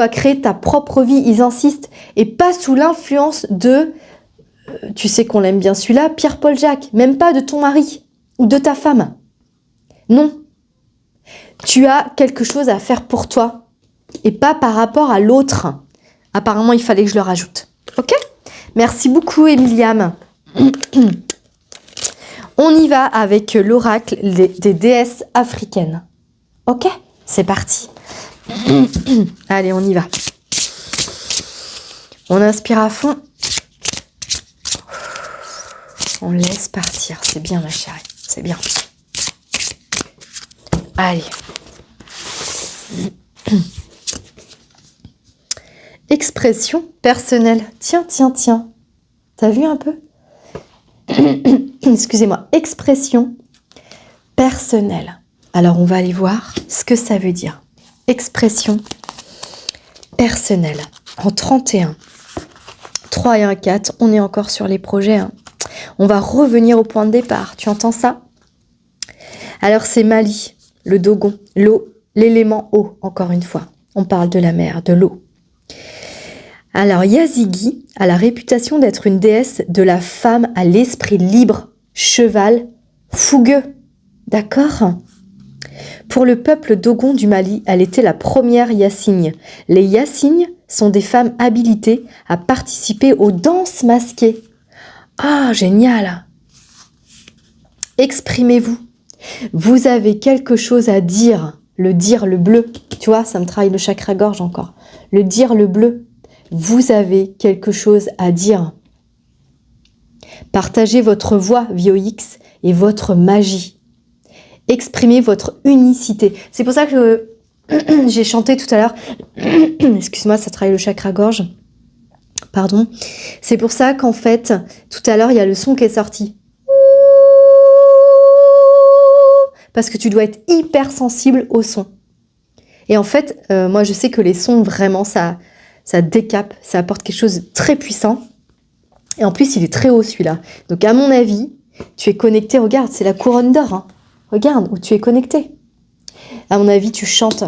[SPEAKER 1] créer ta propre vie, ils insistent, et pas sous l'influence de, tu sais qu'on l'aime bien celui-là, Pierre-Paul Jacques, même pas de ton mari ou de ta femme. Non. Tu as quelque chose à faire pour toi et pas par rapport à l'autre. Apparemment, il fallait que je le rajoute. Ok ? Merci beaucoup, Emiliam. On y va avec l'oracle des déesses africaines. Ok ? C'est parti. Allez, on y va. On inspire à fond. On laisse partir. C'est bien, ma chérie. C'est bien. Allez. Expression personnelle. Tiens. T'as vu un peu ? Excusez-moi. Expression personnelle. Alors, on va aller voir ce que ça veut dire. Expression personnelle. En 31. 3 et 1, 4. On est encore sur les projets. Hein. On va revenir au point de départ. Tu entends ça ? Alors, c'est Mali, le Dogon, l'eau, l'élément eau, encore une fois. On parle de la mer, de l'eau. Alors, Yazigi a la réputation d'être une déesse de la femme à l'esprit libre, cheval, fougueux. D'accord ? Pour le peuple Dogon du Mali, elle était la première Yassigne. Les Yassignes sont des femmes habilitées à participer aux danses masquées. Ah, génial! Exprimez-vous. Vous avez quelque chose à dire. Le bleu. Tu vois, ça me travaille le chakra-gorge encore. Le dire, le bleu. Vous avez quelque chose à dire. Partagez votre voix, VOX, et votre magie. Exprimez votre unicité. C'est pour ça que j'ai chanté tout à l'heure. Excuse-moi, ça travaille le chakra-gorge. Pardon. C'est pour ça qu'en fait, tout à l'heure, il y a le son qui est sorti. Parce que tu dois être hyper sensible au son. Et en fait, moi, je sais que les sons, vraiment, ça décape. Ça apporte quelque chose de très puissant. Et en plus, il est très haut, celui-là. Donc, à mon avis, tu es connecté. Regarde, c'est la couronne d'or. Hein. Regarde où tu es connecté. À mon avis, tu chantes.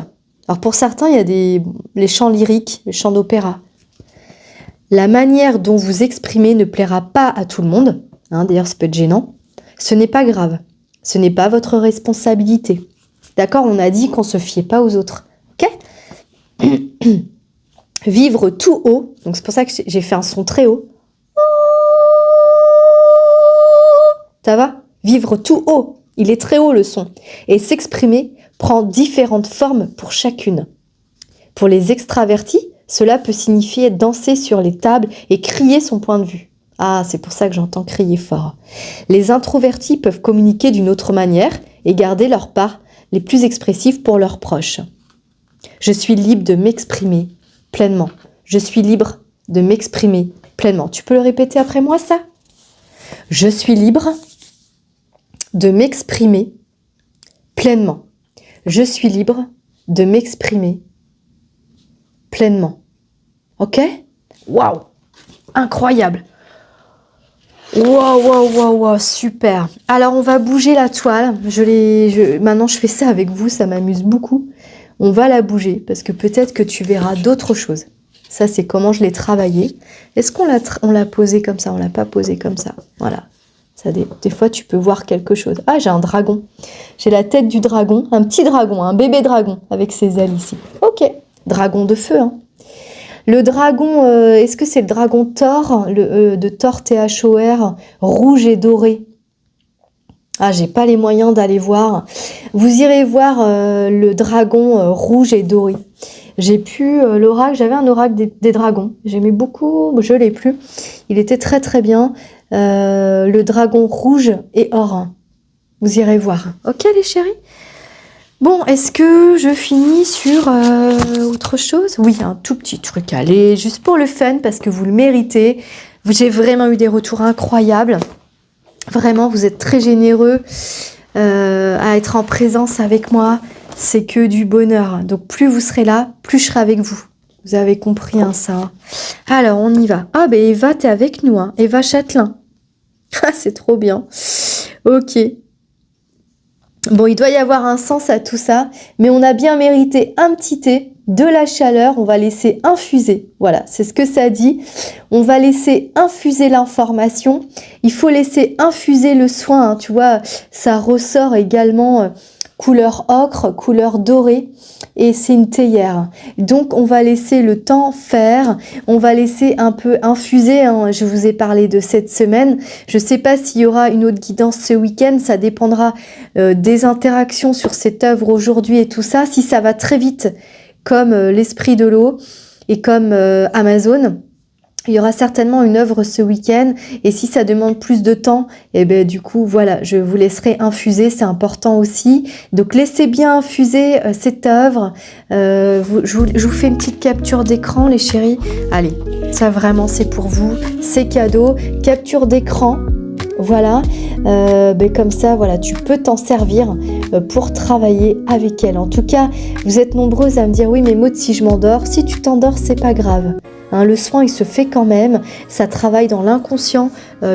[SPEAKER 1] Alors pour certains, il y a les chants lyriques, les chants d'opéra. La manière dont vous exprimez ne plaira pas à tout le monde. Hein, d'ailleurs, ça peut être gênant. Ce n'est pas grave. Ce n'est pas votre responsabilité. D'accord ? On a dit qu'on ne se fiait pas aux autres. Ok ? Vivre tout haut. Donc c'est pour ça que j'ai fait un son très haut. Ça va ? Vivre tout haut. Il est très haut le son. Et s'exprimer prend différentes formes pour chacune. Pour les extravertis, cela peut signifier danser sur les tables et crier son point de vue. Ah, c'est pour ça que j'entends crier fort. Les introvertis peuvent communiquer d'une autre manière et garder leur part les plus expressives pour leurs proches. Je suis libre de m'exprimer pleinement. Je suis libre de m'exprimer pleinement. Tu peux le répéter après moi, ça ? Je suis libre de m'exprimer pleinement. Je suis libre de m'exprimer pleinement. Ok ? Waouh ! Incroyable ! Waouh, super. Alors, on va bouger la toile. Maintenant, je fais ça avec vous, ça m'amuse beaucoup. On va la bouger parce que peut-être que tu verras d'autres choses. Ça, c'est comment je l'ai travaillé. Est-ce qu'on l'a posé comme ça ? On l'a pas posé comme ça. Voilà. Ça, des fois, tu peux voir quelque chose. Ah, j'ai un dragon. J'ai la tête du dragon. Un petit dragon, un bébé dragon avec ses ailes ici. Ok. Dragon de feu, hein. Le dragon, est-ce que c'est le dragon Thor, de Thor THOR, rouge et doré? Ah, j'ai pas les moyens d'aller voir. Vous irez voir le dragon rouge et doré. J'ai pu l'oracle, j'avais un oracle des dragons. J'aimais beaucoup, je l'ai plus. Il était très très bien. Le dragon rouge et or. Vous irez voir. Ok les chéris? Bon, est-ce que je finis sur autre chose? Oui, un tout petit truc, allez, juste pour le fun, parce que vous le méritez. J'ai vraiment eu des retours incroyables. Vraiment, vous êtes très généreux à être en présence avec moi. C'est que du bonheur. Donc, plus vous serez là, plus je serai avec vous. Vous avez compris, hein, ça. Alors, on y va. Ah, ben Eva, t'es avec nous, hein. Eva Châtelain. Ah, c'est trop bien. Ok. Bon, il doit y avoir un sens à tout ça, mais on a bien mérité un petit thé, de la chaleur, on va laisser infuser. Voilà, c'est ce que ça dit. On va laisser infuser l'information. Il faut laisser infuser le soin, hein. Tu vois, ça ressort également couleur ocre, couleur dorée, et c'est une théière. Donc, on va laisser le temps faire. On va laisser un peu infuser, hein. Je vous ai parlé de cette semaine. Je ne sais pas s'il y aura une autre guidance ce week-end. Ça dépendra des interactions sur cette œuvre aujourd'hui et tout ça. Si ça va très vite, comme l'esprit de l'eau et comme Amazon, il y aura certainement une œuvre ce week-end, et si ça demande plus de temps, et ben du coup voilà, je vous laisserai infuser, c'est important aussi. Donc laissez bien infuser cette œuvre. Je vous fais une petite capture d'écran, les chéris. Allez, ça vraiment c'est pour vous, c'est cadeau. Capture d'écran. Voilà, comme ça, voilà, tu peux t'en servir pour travailler avec elle. En tout cas, vous êtes nombreuses à me dire oui, mais Maud, si je m'endors, si tu t'endors, c'est pas grave. Hein, le soin, il se fait quand même, ça travaille dans l'inconscient,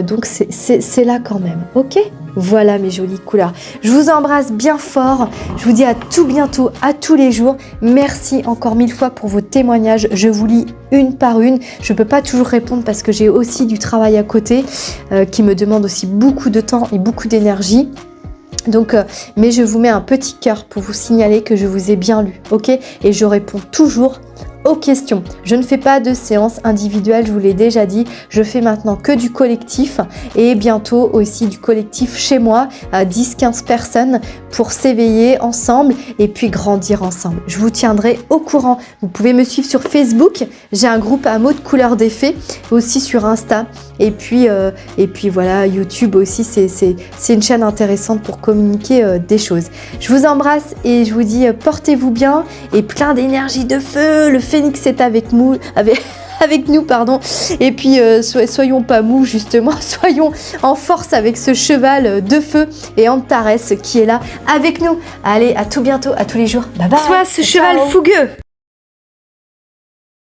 [SPEAKER 1] donc c'est là quand même, ok? Voilà mes jolies couleurs. Je vous embrasse bien fort. Je vous dis à tout bientôt, à tous les jours. Merci encore 1000 fois pour vos témoignages. Je vous lis une par une. Je ne peux pas toujours répondre parce que j'ai aussi du travail à côté qui me demande aussi beaucoup de temps et beaucoup d'énergie. Donc, mais je vous mets un petit cœur pour vous signaler que je vous ai bien lu, ok? Et je réponds toujours aux questions. Je ne fais pas de séance individuelle, je vous l'ai déjà dit. Je fais maintenant que du collectif et bientôt aussi du collectif chez moi à 10-15 personnes pour s'éveiller ensemble et puis grandir ensemble. Je vous tiendrai au courant. Vous pouvez me suivre sur Facebook. J'ai un groupe à mots de couleur d'effet aussi sur Insta. Et puis voilà, YouTube aussi, c'est une chaîne intéressante pour communiquer des choses. Je vous embrasse et je vous dis portez-vous bien et plein d'énergie de feu. Le phénix est avec nous, pardon. Et puis soyons pas mous justement, soyons en force avec ce cheval de feu et Antares qui est là avec nous. Allez, à tout bientôt, à tous les jours. Bye bye.
[SPEAKER 2] Sois ce cheval fougueux.